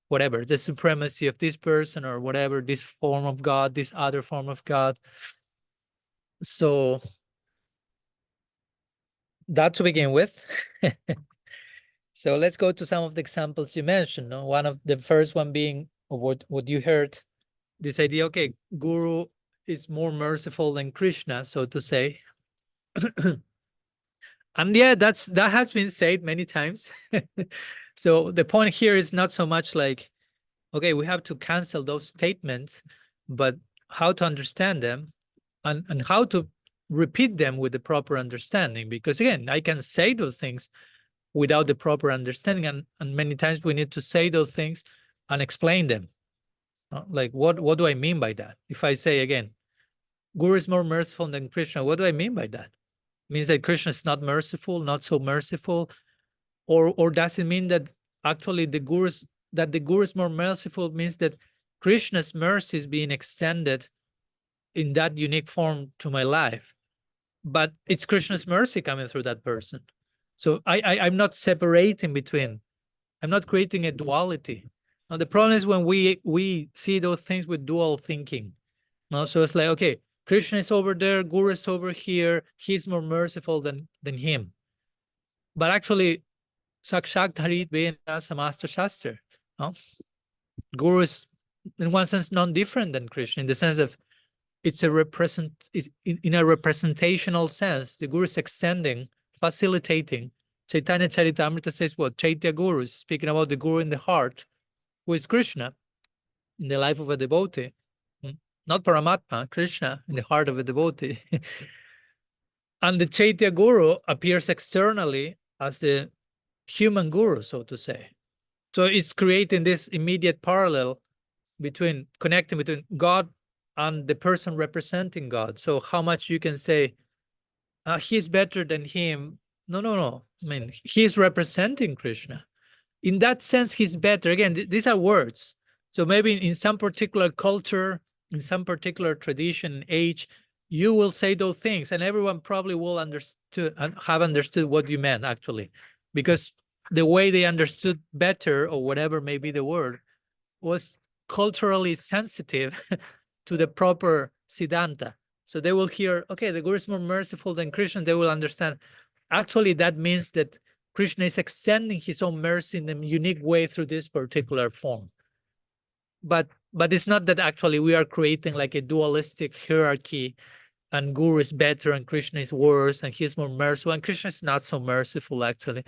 whatever, the supremacy of this person or whatever, this form of God, this other form of God. So that to begin with. So let's go to some of the examples you mentioned. No? One of the first one being what you heard, this idea, okay, Guru is more merciful than Krishna, so to say. And yeah, that has been said many times. So the point here is not so much like, okay, we have to cancel those statements, but how to understand them and how to repeat them with the proper understanding. Because again, I can say those things without the proper understanding, and many times we need to say those things and explain them. Like, what do I mean by that? If I say again, Guru is more merciful than Krishna, what do I mean by that? It means that Krishna is not merciful, not so merciful, or does it mean that actually the Guru is more merciful means that Krishna's mercy is being extended in that unique form to my life, but it's Krishna's mercy coming through that person. So I'm not separating between, I'm not creating a duality. Now the problem is when we see those things with dual thinking. No, so it's like, okay, Krishna is over there, Guru is over here, he's more merciful than him. But actually, Sakshat Harit Vena Samastra Shastra. No? Guru is in one sense non-different than Krishna, in the sense of it's in a representational sense. The Guru is extending, facilitating. Chaitanya Charitamrita says what? Chaitya Guru is speaking about the Guru in the heart, who is Krishna in the life of a devotee. Not Paramatma, Krishna in the heart of a devotee. And the Chaitya Guru appears externally as the human guru, so to say. So it's creating this immediate parallel between connecting between God and the person representing God. So how much you can say, he's better than him. No. I mean, he's representing Krishna. In that sense, he's better. Again, these are words. So maybe in some particular culture, in some particular tradition, age, you will say those things, and everyone probably will have understood what you meant actually, because the way they understood better, or whatever may be the word, was culturally sensitive to the proper Siddhanta. So they will hear, okay, the Guru is more merciful than Krishna. They will understand, actually that means that Krishna is extending his own mercy in a unique way through this particular form. But it's not that actually we are creating like a dualistic hierarchy and Guru is better and Krishna is worse and he's more merciful and Krishna is not so merciful actually.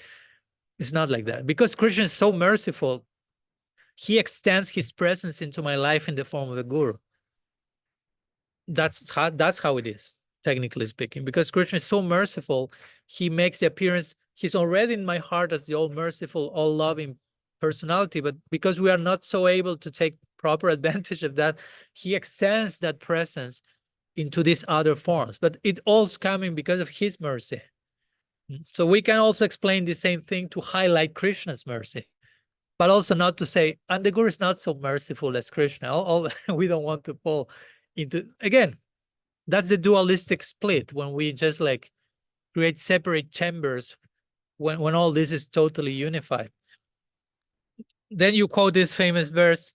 It's not like that. Because Krishna is so merciful, he extends his presence into my life in the form of a Guru. That's how it is, technically speaking. Because Krishna is so merciful, he makes the appearance, he's already in my heart as the all-merciful, all-loving personality, but because we are not so able to take proper advantage of that, he extends that presence into these other forms. But it all's coming because of his mercy. So we can also explain the same thing to highlight Krishna's mercy, but also not to say, and the Guru is not so merciful as Krishna. We don't want to fall into, again, that's the dualistic split when we just like create separate chambers when all this is totally unified. Then you quote this famous verse,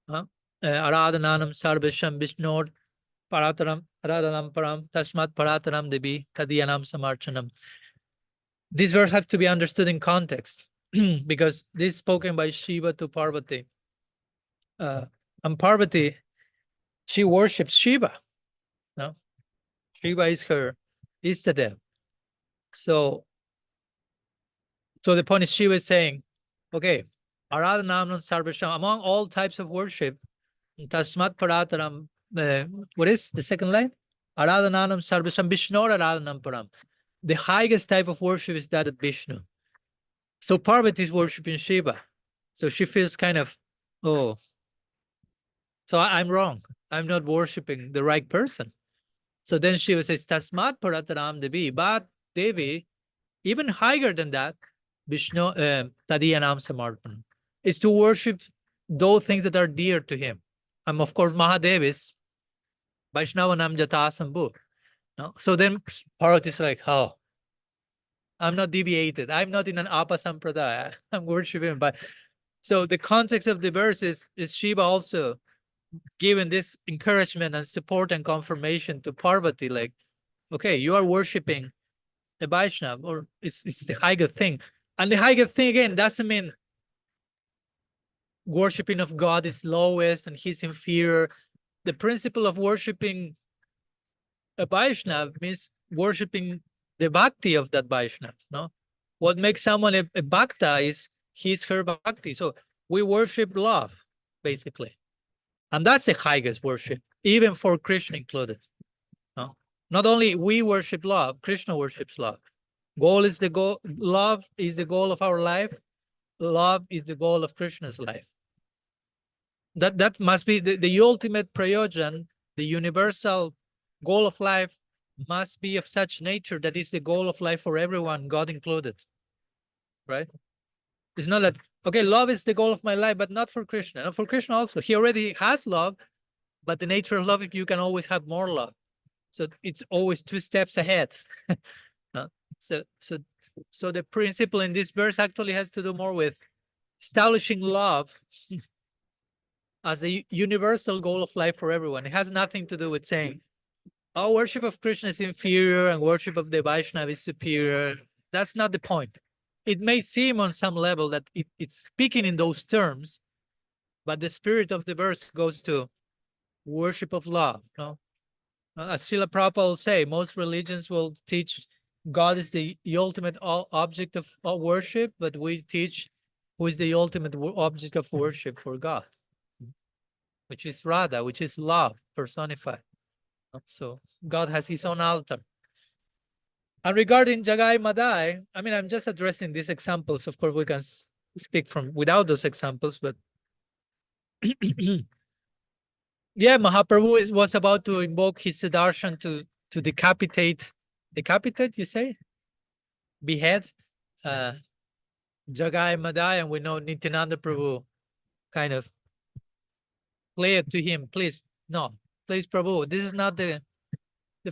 Aradhananam sarvesham vishnor parataram aradhanam param tasmat parataram devi tadiyanam samarchanam. This verse has to be understood in context because this is spoken by Shiva to Parvati. And Parvati, she worships Shiva. No? Shiva is her istadev. So the point is Shiva is saying, okay, Aradhanam sarvesham, among all types of worship, tasmat parataram, what is the second line? Aradhananam sarvesham vishnor aradhanam param. The highest type of worship is that of Vishnu. So Parvati is worshiping Shiva. So she feels kind of, oh, so I'm wrong. I'm not worshiping the right person. So then Shiva says, Tasmat Parataram Devi. But Devi, even higher than that, Vishnu Tadiyanam Samarpanam, is to worship those things that are dear to him. And of course, Mahadev is Vaishnavanam Jatasambhu. No? So then Parvati is like, oh, I'm not deviated. I'm not in an apasampradaya. I'm worshiping. But so the context of the verse is Shiva also giving this encouragement and support and confirmation to Parvati, like, okay, you are worshiping a Vaishnava, or it's the higher thing. And the higher thing, again, doesn't mean worshiping of God is lowest and he's inferior. The principle of worshiping a Vaishnava means worshiping the bhakti of that Vaishnava. No, what makes someone a bhakta is his, her bhakti. So we worship love, basically. And that's the highest worship, even for Krishna included. No? Not only we worship love, Krishna worships love. Goal is the goal, love is the goal of our life. Love is the goal of Krishna's life. That must be the ultimate prayojan, the universal goal of life must be of such nature that is the goal of life for everyone, God included. Right? It's not that, okay, love is the goal of my life, but not for Krishna. And for Krishna also, he already has love, but the nature of love, you can always have more love. So it's always 2 steps ahead. So the principle in this verse actually has to do more with establishing love as a universal goal of life for everyone. It has nothing to do with saying, oh, worship of Krishna is inferior and worship of the Vaishnava is superior. That's not the point. It may seem on some level that it's speaking in those terms, but the spirit of the verse goes to worship of love. No? As Srila Prabhupada will say, most religions will teach God is the ultimate object of worship, but we teach who is the ultimate object of worship for God, which is Radha, which is love personified. So God has his own altar. And regarding Jagai Madai, I mean, I'm just addressing these examples. Of course, we can speak from without those examples, but yeah, Mahaprabhu was about to invoke his Sudarshan to decapitate, you say? Behead Jagai Madai, and we know Nityananda Prabhu kind of pleaded to him, please, no, please Prabhu, this is not the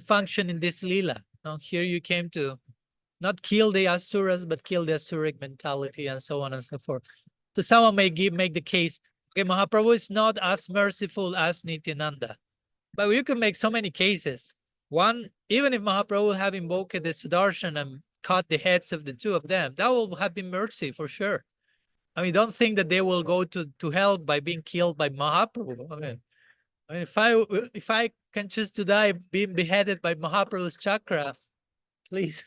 function in this Leela. No, here you came to not kill the Asuras, but kill the Asuric mentality and so on and so forth. So someone may make the case, okay, Mahaprabhu is not as merciful as Nityananda. But you can make so many cases. One, even if Mahaprabhu have invoked the Sudarshan and cut the heads of the two of them, that will have been mercy for sure. I mean, don't think that they will go to hell by being killed by Mahaprabhu. I mean, if I can choose to die being beheaded by Mahaprabhu's chakra, please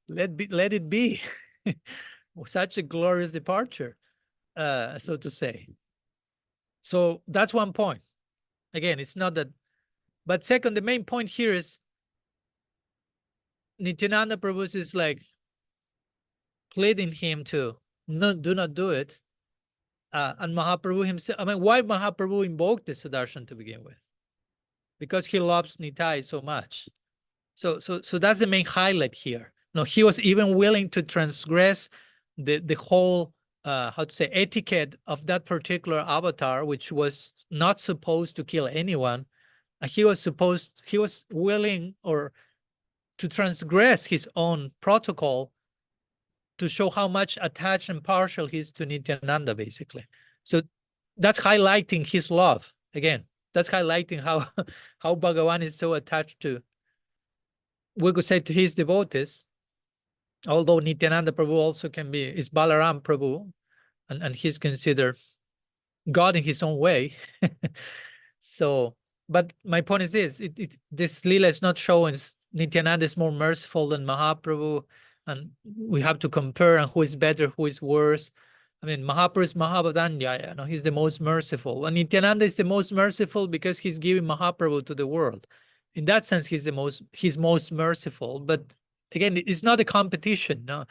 let it be. Such a glorious departure, so to say. So that's one point. Again, it's not that. But second, the main point here is Nityananda Prabhu is like pleading him to do not do it. And Mahaprabhu himself, I mean, why Mahaprabhu invoked the Sudarshan to begin with? Because he loves Nitai so much. So that's the main highlight here. No, he was even willing to transgress the whole how to say etiquette of that particular avatar, which was not supposed to kill anyone. He was willing to transgress his own protocol to show how much attached and partial he is to Nityananda, basically. So that's highlighting his love. Again, that's highlighting how Bhagavan is so attached to, we could say, to his devotees. Although Nityananda Prabhu also is Balaram Prabhu, and he's considered God in his own way. So, but my point is this, this Leela is not showing Nityananda is more merciful than Mahaprabhu, and we have to compare and who is better, who is worse. I mean, Mahaprabhu is Mahabhadanyaya, no? He's the most merciful. And Nityananda is the most merciful because he's giving Mahaprabhu to the world. In that sense, he's most merciful. But again, it's not a competition. No,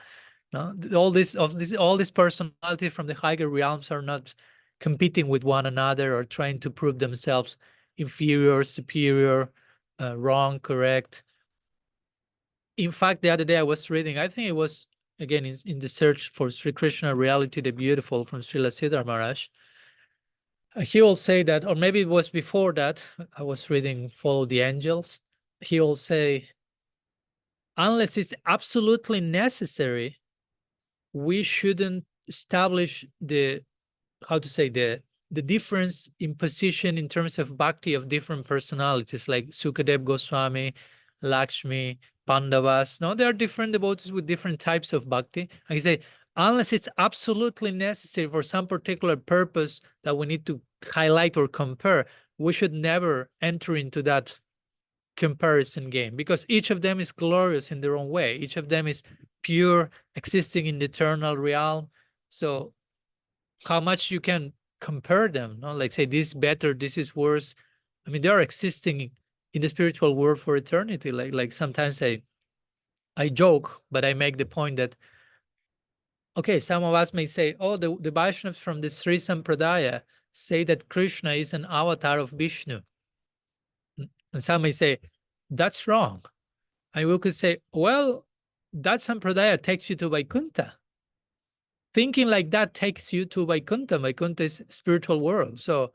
all this personality from the higher realms are not competing with one another or trying to prove themselves inferior, superior, wrong, correct. In fact, the other day I was reading, I think it was, again, in the search for Sri Krishna Reality, the Beautiful from Srila Siddhar Maharaj. He will say that, or maybe it was before that, I was reading Follow the Angels. He will say, unless it's absolutely necessary, we shouldn't establish the difference in position in terms of bhakti of different personalities, like Sukadev Goswami, Lakshmi, Pandavas. No, there are different devotees with different types of bhakti. And he say, unless it's absolutely necessary for some particular purpose that we need to highlight or compare, we should never enter into that comparison game, because each of them is glorious in their own way. Each of them is pure, existing in the eternal realm. So how much you can compare them, no? Like say this is better, this is worse. I mean, they are existing in the spiritual world for eternity. Like sometimes I joke, but I make the point that, okay, some of us may say, oh, the Vaishnavas from the Sri Sampradaya say that Krishna is an avatar of Vishnu. And some may say, that's wrong. And we could say, well, that Sampradaya takes you to Vaikuntha. Thinking like that takes you to Vaikuntha. Vaikuntha is spiritual world. So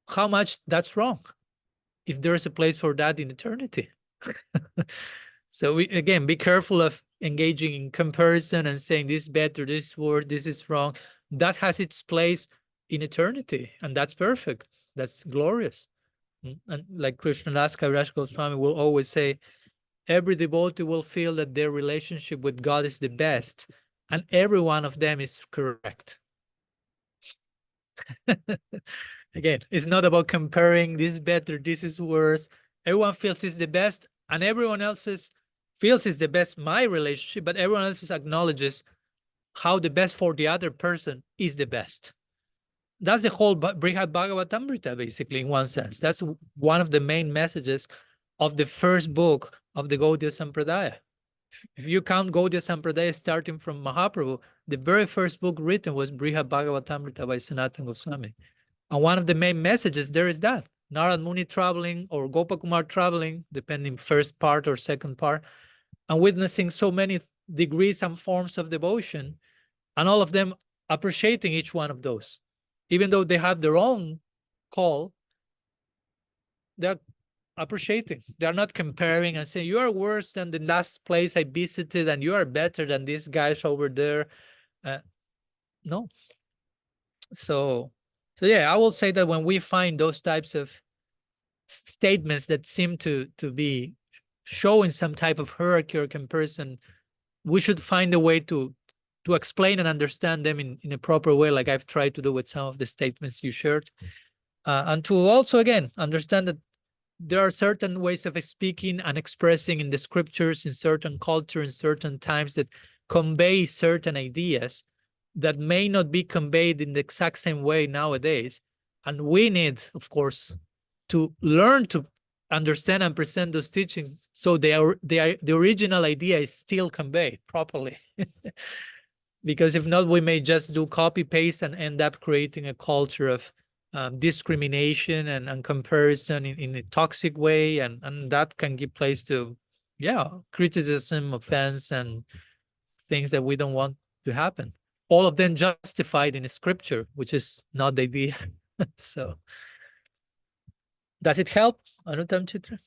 how much that's wrong if there's a place for that in eternity? So we, again, be careful of engaging in comparison and saying this is better, this is worse, this is wrong. That has its place in eternity, and that's perfect. That's glorious. And like Krishnadas Kaviraj Goswami will always say, every devotee will feel that their relationship with God is the best, and every one of them is correct. Again, it's not about comparing this is better, this is worse. Everyone feels it's the best, and everyone else feels it's the best, my relationship, but everyone else acknowledges how the best for the other person is the best. That's the whole Brihad Bhagavatamrita, basically, in one sense. That's one of the main messages of the first book of the Gaudiya Sampradaya. If you count Gaudiya Sampradaya starting from Mahaprabhu, the very first book written was Brihad Bhagavatamrita by Sanatana Goswami. And one of the main messages there is that Narad Muni traveling or Gopakumar traveling, depending first part or second part, and witnessing so many degrees and forms of devotion, and all of them appreciating each one of those. Even though they have their own call, they're appreciating. They're not comparing and saying, you are worse than the last place I visited, and you are better than these guys over there. No. So yeah, I will say that when we find those types of statements that seem to be showing some type of hierarchy or comparison, we should find a way to explain and understand them in a proper way, like I've tried to do with some of the statements you shared. And to also, again, understand that there are certain ways of speaking and expressing in the scriptures, in certain culture, in certain times, that convey certain ideas that may not be conveyed in the exact same way nowadays. And we need, of course, to learn to understand and present those teachings so the original idea is still conveyed properly. Because if not, we may just do copy paste and end up creating a culture of discrimination and comparison in a toxic way, and that can give place to criticism, offense, and things that we don't want to happen, all of them justified in scripture, which is not the idea. So does it help, Anutam Chitra?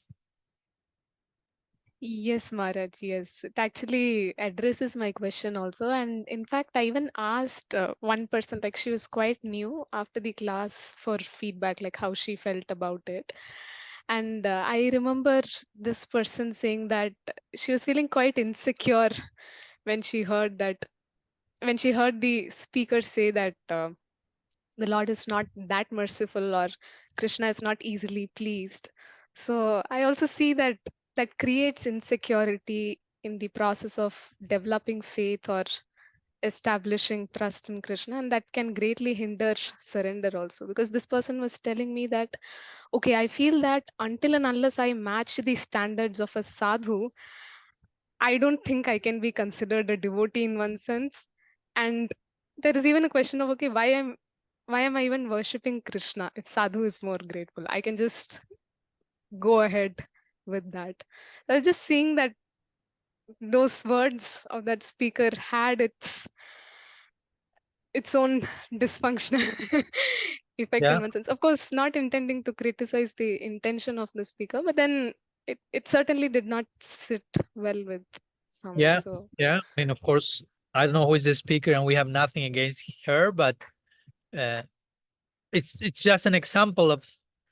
Yes, Maharaj, yes. It actually addresses my question also. And in fact, I even asked one person, like she was quite new, after the class for feedback, like how she felt about it. And I remember this person saying that she was feeling quite insecure when she heard the speaker say that the Lord is not that merciful, or Krishna is not easily pleased. So I also see that that creates insecurity in the process of developing faith or establishing trust in Krishna, and that can greatly hinder surrender also. Because this person was telling me that, okay, I feel that until and unless I match the standards of a sadhu, I don't think I can be considered a devotee in one sense. And there is even a question of, okay, why am I even worshipping Krishna if sadhu is more grateful? I can just go ahead with that. I was just seeing that those words of that speaker had its own dysfunctional effect in Yeah, one sense. Of course, not intending to criticize the intention of the speaker, but then it certainly did not sit well with some. yeah, So yeah. I mean, of course, I don't know who is the speaker, and we have nothing against her, but uh, it's just an example of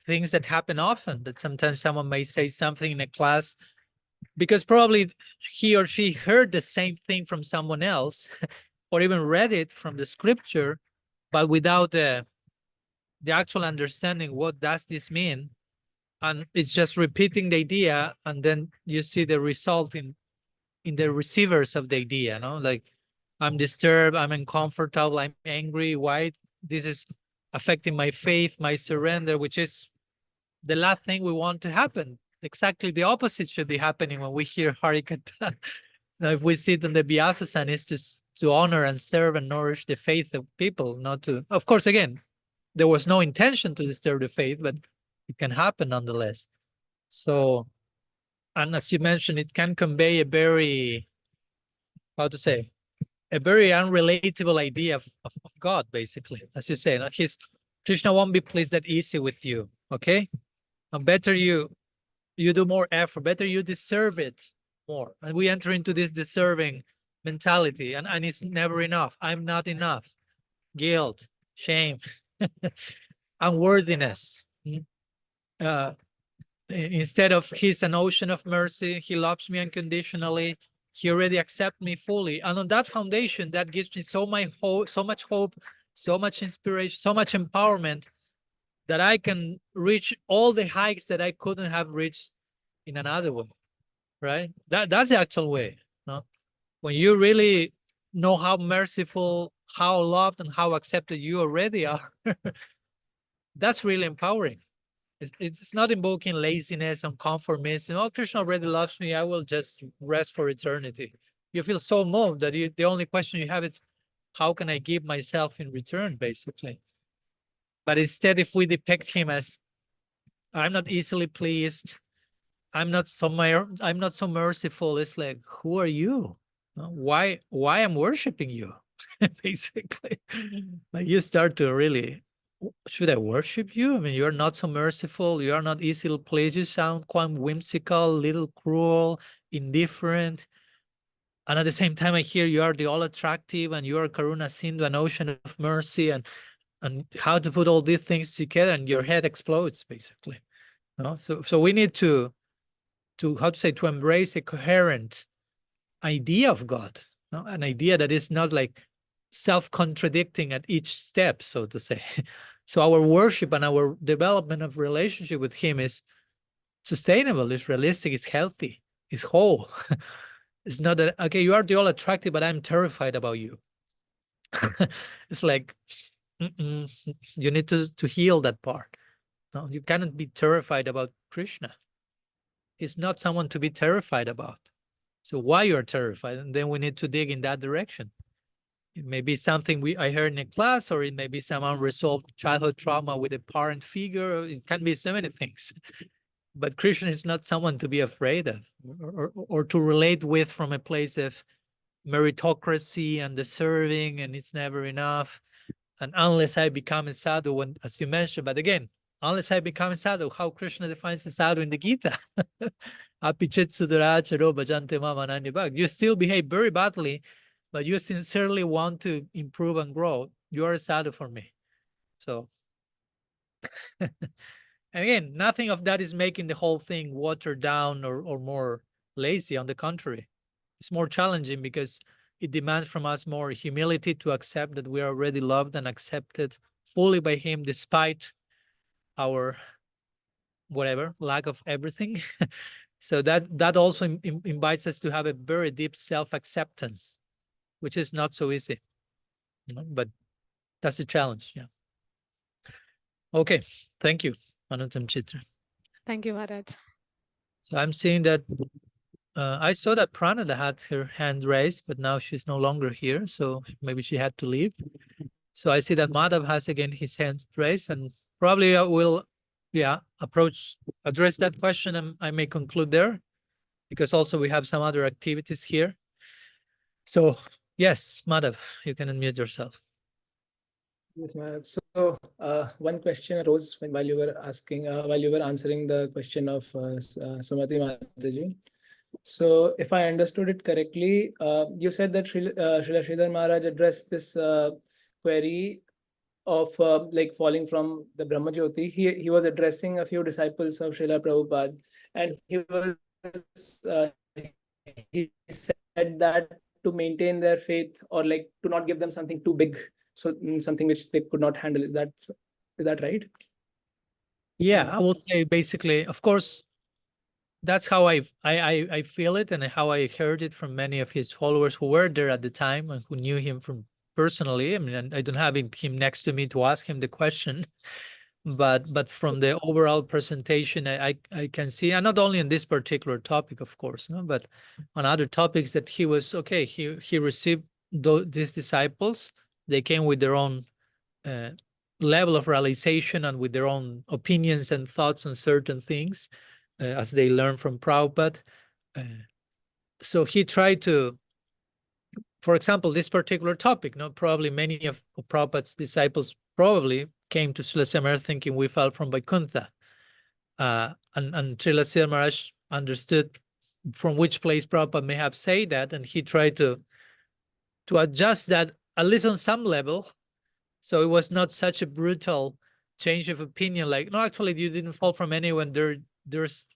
things that happen often. That sometimes someone may say something in a class because probably he or she heard the same thing from someone else, or even read it from the scripture, but without the actual understanding what does this mean, and it's just repeating the idea, and then you see the result in the receivers of the idea, no? Like, I'm disturbed, I'm uncomfortable, I'm angry. Why this is affecting my faith, my surrender, which is the last thing we want to happen. Exactly the opposite should be happening when we hear Harikata. Now, if we sit on the Vyasasana, is to honor and serve and nourish the faith of people, not to, of course, again, there was no intention to disturb the faith, but it can happen nonetheless. So, and as you mentioned, it can convey a very, how to say, a very unrelatable idea of God, basically. As you say, no? Krishna won't be pleased that easy with you, okay? And better you do more effort, better you deserve it more. And we enter into this deserving mentality, and it's never enough. I'm not enough. Guilt, shame, unworthiness. Uh, Instead of he's an ocean of mercy, he loves me unconditionally, he already accepts me fully. And on that foundation, that gives me so much hope, so much inspiration, so much empowerment that I can reach all the heights that I couldn't have reached in another way, right? That's the actual way. No? When you really know how merciful, how loved, and how accepted you already are, that's really empowering. It's not invoking laziness and conformism. Oh, Krishna already loves me, I will just rest for eternity. You feel so moved that the only question you have is, how can I give myself in return, basically? But instead, if we depict him as, I'm not easily pleased, I'm not so merciful, it's like, who are you? Why I'm worshiping you? Basically, like, you start to really, should I worship you? I mean, you're not so merciful, you are not easily pleased, you sound quite whimsical, little cruel, indifferent. And at the same time, I hear you are the all attractive, and you are Karuna Sindhu, an ocean of mercy, and how to put all these things together, and your head explodes, basically. No? So we need to how to say, to embrace a coherent idea of God, no? An idea that is not like self-contradicting at each step, so to say. So our worship and our development of relationship with him is sustainable, is realistic, is healthy, is whole. It's not that, okay, you are the all attractive, but I'm terrified about you. It's like, you need to heal that part. No, you cannot be terrified about Krishna. He's not someone to be terrified about. So why you're terrified? And then we need to dig in that direction. It may be something I heard in a class, or it may be some unresolved childhood trauma with a parent figure. It can be so many things. But Krishna is not someone to be afraid of, or to relate with from a place of meritocracy and deserving, and it's never enough. And unless I become a sadhu, as you mentioned, but again, unless I become a sadhu, how Krishna defines a sadhu in the Gita. You still behave very badly, but you sincerely want to improve and grow. You are a sadhu for me. So, and again, nothing of that is making the whole thing watered down or more lazy. On the contrary, it's more challenging because it demands from us more humility to accept that we are already loved and accepted fully by him, despite our whatever lack of everything. So that also invites us to have a very deep self-acceptance, which is not so easy, but that's a challenge. Yeah. Okay, thank you, Anantam Chitra. Thank you, Maharaj. So I'm seeing that I saw that Pranada had her hand raised, but now she's no longer here, so maybe she had to leave. So I see that Madhav has again his hand raised, and probably I will, address that question, and I may conclude there, because also we have some other activities here. So yes, Madhav, you can unmute yourself. Yes, Maharaj. So one question arose while you were answering the question of Sumati Mataji. So if I understood it correctly, you said that Srila Sridhar Maharaj addressed this query of like falling from the Brahmajyoti. He was addressing a few disciples of Srila Prabhupada, and he said that to maintain their faith, or like to not give them something too big, so something which they could not handle. Is that right? Yeah, I will say basically, of course, that's how I feel it, and how I heard it from many of his followers who were there at the time and who knew him from personally. I mean, I don't have him next to me to ask him the question, but from the overall presentation, I can see, and not only on this particular topic, of course, no, but on other topics, that he was okay. He received these disciples. They came with their own level of realization and with their own opinions and thoughts on certain things, as they learned from Prabhupada. So he tried to, for example, this particular topic, probably many of Prabhupada's disciples probably came to Srila Sridhar Maharaj thinking we fell from Vaikuntha. And Srila Sridhar Maharaj understood from which place Prabhupada may have said that, and he tried to adjust that, at least on some level, so it was not such a brutal change of opinion, like, no, actually, you didn't fall from anyone. There's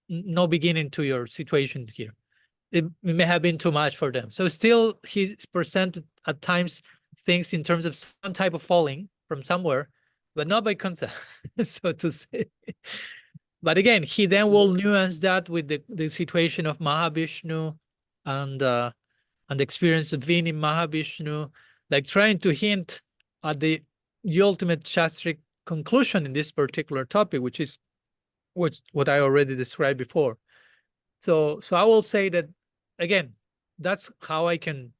no beginning to your situation here. It may have been too much for them. So still, he's presented at times things in terms of some type of falling from somewhere, but not by Vaikuntha, so to say. But again, he then will nuance that with the situation of Mahavishnu and the experience of being in Mahavishnu, like trying to hint at the ultimate Shastric conclusion in this particular topic, which is what I already described before. So I will say that, again, that's how I can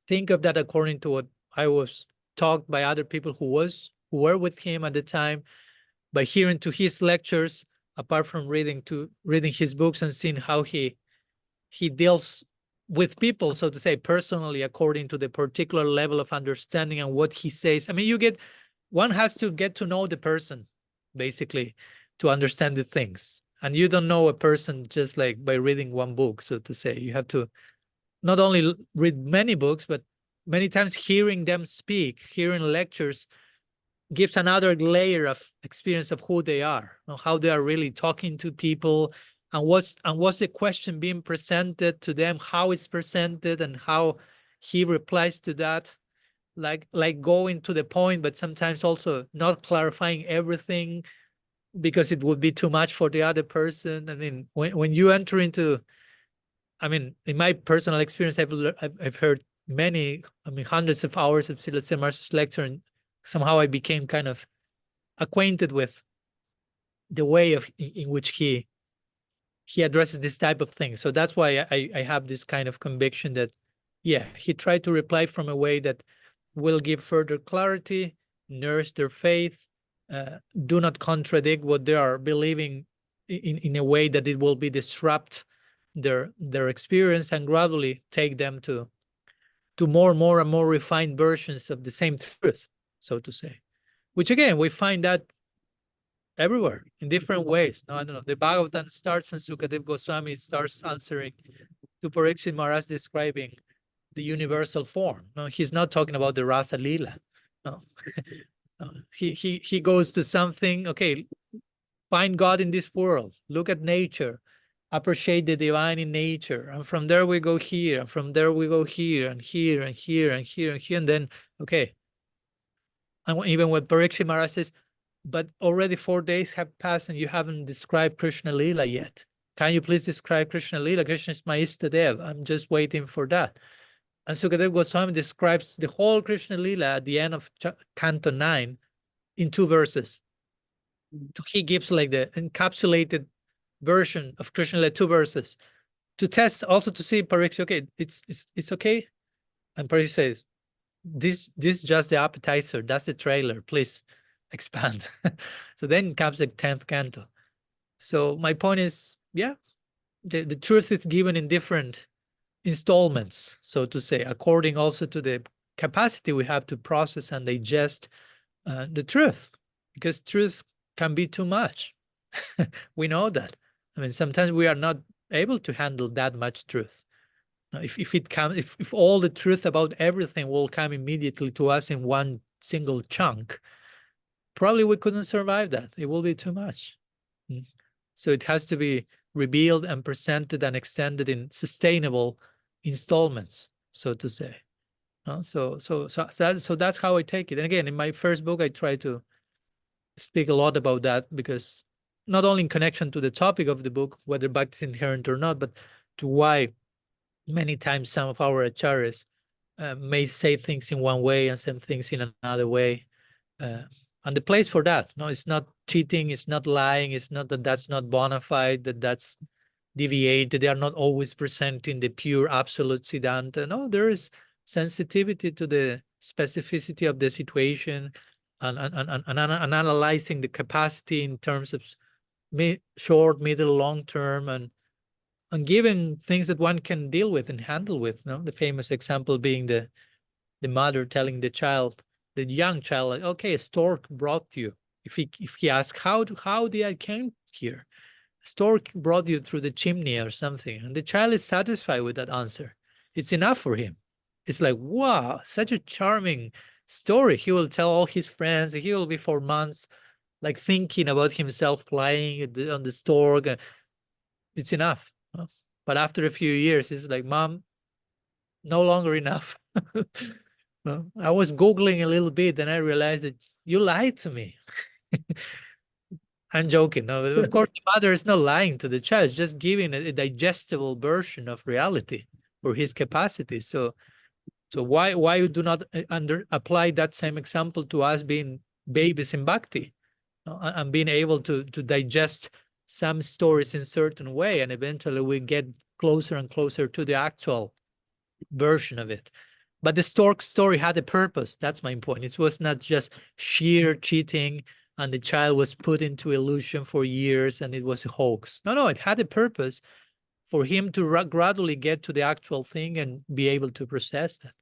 think of that according to what I was taught by other people who were with him at the time, by hearing to his lectures, apart from reading his books and seeing how he deals with people, so to say, personally, according to the particular level of understanding and what he says. I mean, one has to get to know the person, basically, to understand the things. And you don't know a person just like by reading one book, so to say. You have to not only read many books, but many times hearing them speak, hearing lectures, gives another layer of experience of who they are, how they are really talking to people, and what's the question being presented to them, how it's presented, and how he replies to that, like going to the point, but sometimes also not clarifying everything because it would be too much for the other person. I mean, when you enter into, I mean, in my personal experience, I've heard many, I mean, hundreds of hours of Srila Maharaj's lecture, and somehow I became kind of acquainted with the way in which he addresses this type of thing. So that's why I have this kind of conviction that, yeah, he tried to reply from a way that will give further clarity, nourish their faith, do not contradict what they are believing in a way that it will be disrupt their experience, and gradually take them to more and more refined versions of the same truth, so to say. Which again, we find that everywhere in different ways. No, I don't know. The Bhagavatam starts and Sukadeva Goswami starts answering to Parikshit Maharaj, describing the universal form. No, he's not talking about the Rasa Lila. No, no. He goes to something. Okay, find God in this world. Look at nature. Appreciate the divine in nature. And from there we go here. And from there we go here and here and here and here and here. And then, okay. And even when Parikshit Maharaj says, but already 4 days have passed and you haven't described Krishna Lila yet. Can you please describe Krishna Lila? Krishna is my Istadev. I'm just waiting for that. And Sukadeva Goswami describes the whole Krishna Lila at the end of Canto 9 in 2 verses. So he gives like the encapsulated version of Krishna Lila, 2 verses, to test, also to see Parikshit, okay, it's okay. And Parikshit says, this is just the appetizer. That's the trailer. Please expand. So then comes the 10th canto. So my point is, yeah, the truth is given in different installments, so to say, according also to the capacity we have to process and digest the truth, because truth can be too much. We know that. I mean, sometimes we are not able to handle that much truth. Now, if all the truth about everything will come immediately to us in one single chunk, probably we couldn't survive that. It will be too much. So it has to be revealed and presented and extended in sustainable installments, so to say. So that's how I take it. And again, in my first book, I try to speak a lot about that, because not only in connection to the topic of the book, whether bhakti is inherent or not, but to why many times some of our acharyas may say things in one way and some things in another way. And the place for that, no, it's not cheating, it's not lying, it's not that that's not bona fide, that's deviated. They are not always presenting the pure absolute Siddhanta. No, there is sensitivity to the specificity of the situation, and analyzing the capacity in terms of short, middle, long term, and giving things that one can deal with and handle with. No, the famous example being the mother telling the child, the young child, like, okay, a stork brought you. If he asks, how did I came here? A stork brought you through the chimney or something, and the child is satisfied with that answer. It's enough for him. It's like, wow, such a charming story. He will tell all his friends. He will be for months like thinking about himself flying on the stork. It's enough. But after a few years, it's like, Mom, no longer enough. I was Googling a little bit and I realized that you lied to me. I'm joking. No, of course, the mother is not lying to the child, it's just giving a digestible version of reality for his capacity. So why you do not apply that same example to us being babies in bhakti, and being able to digest some stories in certain way, and eventually we get closer and closer to the actual version of it. But the stork story had a purpose. That's my point. It was not just sheer cheating and the child was put into illusion for years and it was a hoax. No, it had a purpose for him to gradually get to the actual thing and be able to process that.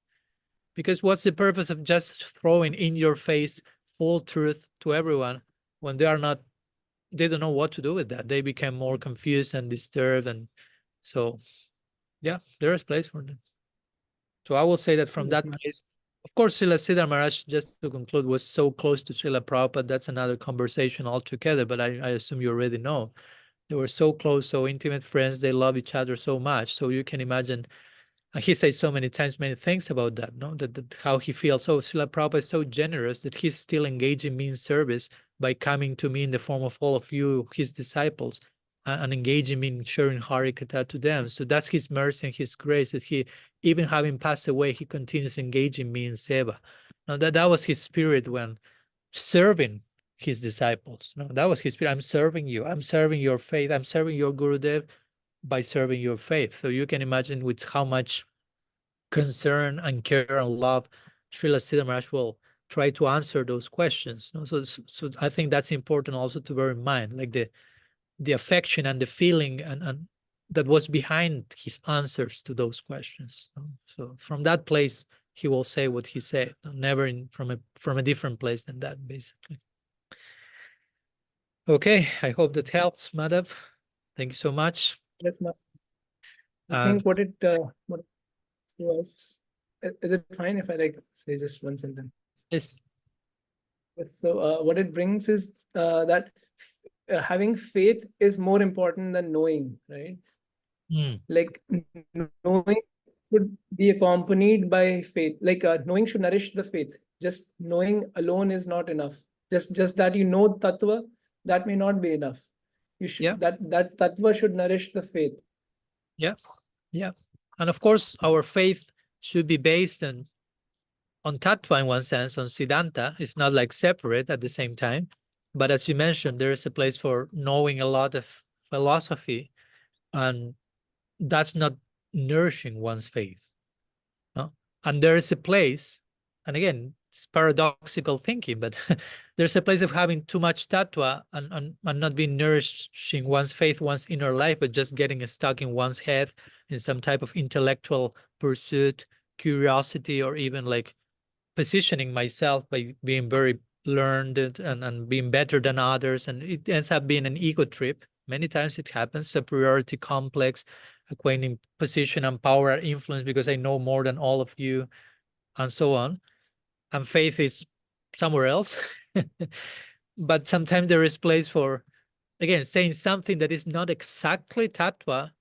Because what's the purpose of just throwing in your face full truth to everyone when they don't know what to do with that? They become more confused and disturbed. And so, yeah, there is place for them. So I will say that from that place, of course, Srila Siddhar Maharaj, just to conclude, was so close to Srila Prabhupada. That's another conversation altogether, but I assume you already know They were so close, so intimate friends. They love each other so much. So you can imagine, and he says so many times, many things about that, no? That how he feels. So Srila Prabhupada is so generous that he's still engaging me in service by coming to me in the form of all of you, his disciples, and engaging me in sharing Harikatha to them. So that's his mercy and his grace that he, even having passed away, he continues engaging me in seva. Now that was his spirit when serving his disciples. No, that was his spirit. I'm serving you. I'm serving your faith. I'm serving your Gurudev by serving your faith. So you can imagine with how much concern and care and love Srila Siddha Maharaj will try to answer those questions. No? So I think that's important also to bear in mind, like the affection and the feeling and that was behind his answers to those questions. No? So from that place, he will say what he said, never from a different place than that, basically. Okay, I hope that helps, Madhav. Thank you so much. Yes, ma'am. I think what was, is it fine if I like say just one sentence? Yes. Yes, so what it brings is that having faith is more important than knowing, right? Like knowing should be accompanied by faith. Like knowing should nourish the faith. Just knowing alone is not enough. Just that you know tattva, that may not be enough. You should that tattva should nourish the faith. Yeah, yeah, and of course our faith should be based on tattva in one sense, on siddhanta. It's not like separate at the same time. But as you mentioned, there is a place for knowing a lot of philosophy, and that's not nourishing one's faith. No? And there is a place, and again, it's paradoxical thinking, but there's a place of having too much tattva and not being nourishing one's faith, one's inner life, but just getting stuck in one's head in some type of intellectual pursuit, curiosity, or even like positioning myself by being very learned and being better than others. And it ends up being an ego trip. Many times it happens, superiority complex, acquiring position and power and influence because I know more than all of you, and so on. And faith is somewhere else. But sometimes there is place for, again, saying something that is not exactly tattva,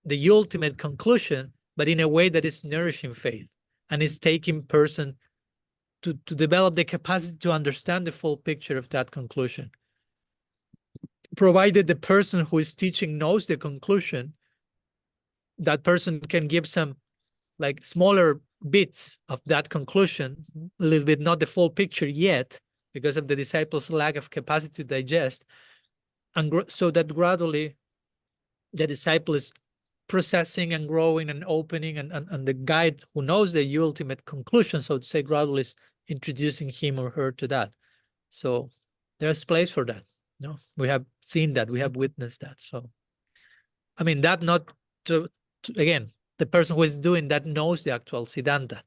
the ultimate conclusion, but in a way that is nourishing faith and is taking person to develop the capacity to understand the full picture of that conclusion. Provided the person who is teaching knows the conclusion, that person can give some like smaller bits of that conclusion, a little bit, not the full picture yet, because of the disciples' lack of capacity to digest, and so that gradually the disciple is processing and growing and opening, and the guide who knows the ultimate conclusion, so to say, gradually is introducing him or her to that. So there's place for that. No, we have seen that, we have witnessed that. So, I mean, that not to again, the person who is doing that knows the actual Siddhanta,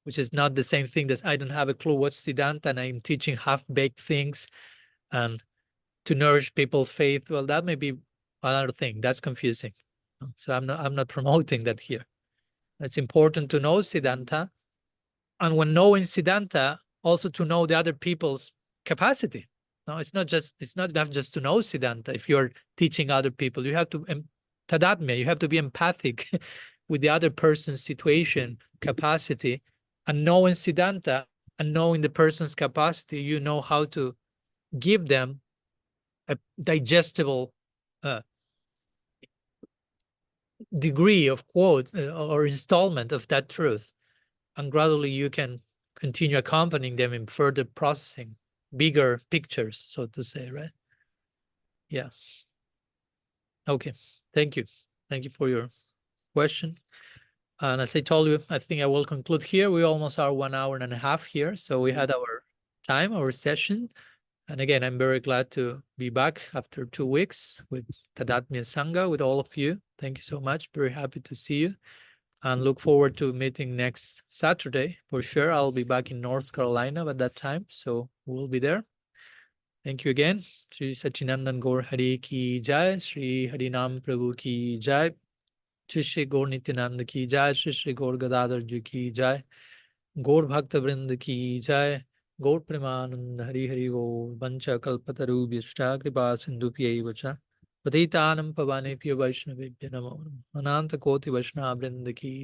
which is not the same thing that I don't have a clue what's Siddhanta and I'm teaching half-baked things and to nourish people's faith. Well, that may be another thing. That's confusing. So I'm not promoting that here. It's important to know Siddhanta, and when knowing Siddhanta, also to know the other people's capacity. No, it's not enough just to know Siddhanta. If you're teaching other people, you have to tadatmya, you have to be empathic with the other person's situation, capacity, and knowing Siddhanta and knowing the person's capacity, you know how to give them a digestible degree of quote or installment of that truth. And gradually you can continue accompanying them in further processing, bigger pictures, so to say, right? Yeah. Okay. Thank you. Thank you for your question. And as I told you, I think I will conclude here. We almost are 1 hour and a half here. So we had our time, our session. And again, I'm very glad to be back after 2 weeks with Tadatmya Sangha, with all of you. Thank you so much. Very happy to see you. And look forward to meeting next Saturday. For sure, I'll be back in North Carolina at that time. So we'll be there. Thank you again. Shri Sachinandan Gaur Hari Ki Jai. Shri Harinam Prabhu Ki Jai. Shri Gaur Nityananda Ki Jai. Shri Gaur Gadadhar Ji Ki Jai. Gaur Bhakta Vrind Ki Jai. Gaur Premanand Hari Hari Gaur Vancha Kalpatarubhyashta Kripa Sindhubhyaiva cha Patitanam Pavanebhyo Vaishnavebhyo Namo Namo Ananta Koti Vaishnava Vrinda ki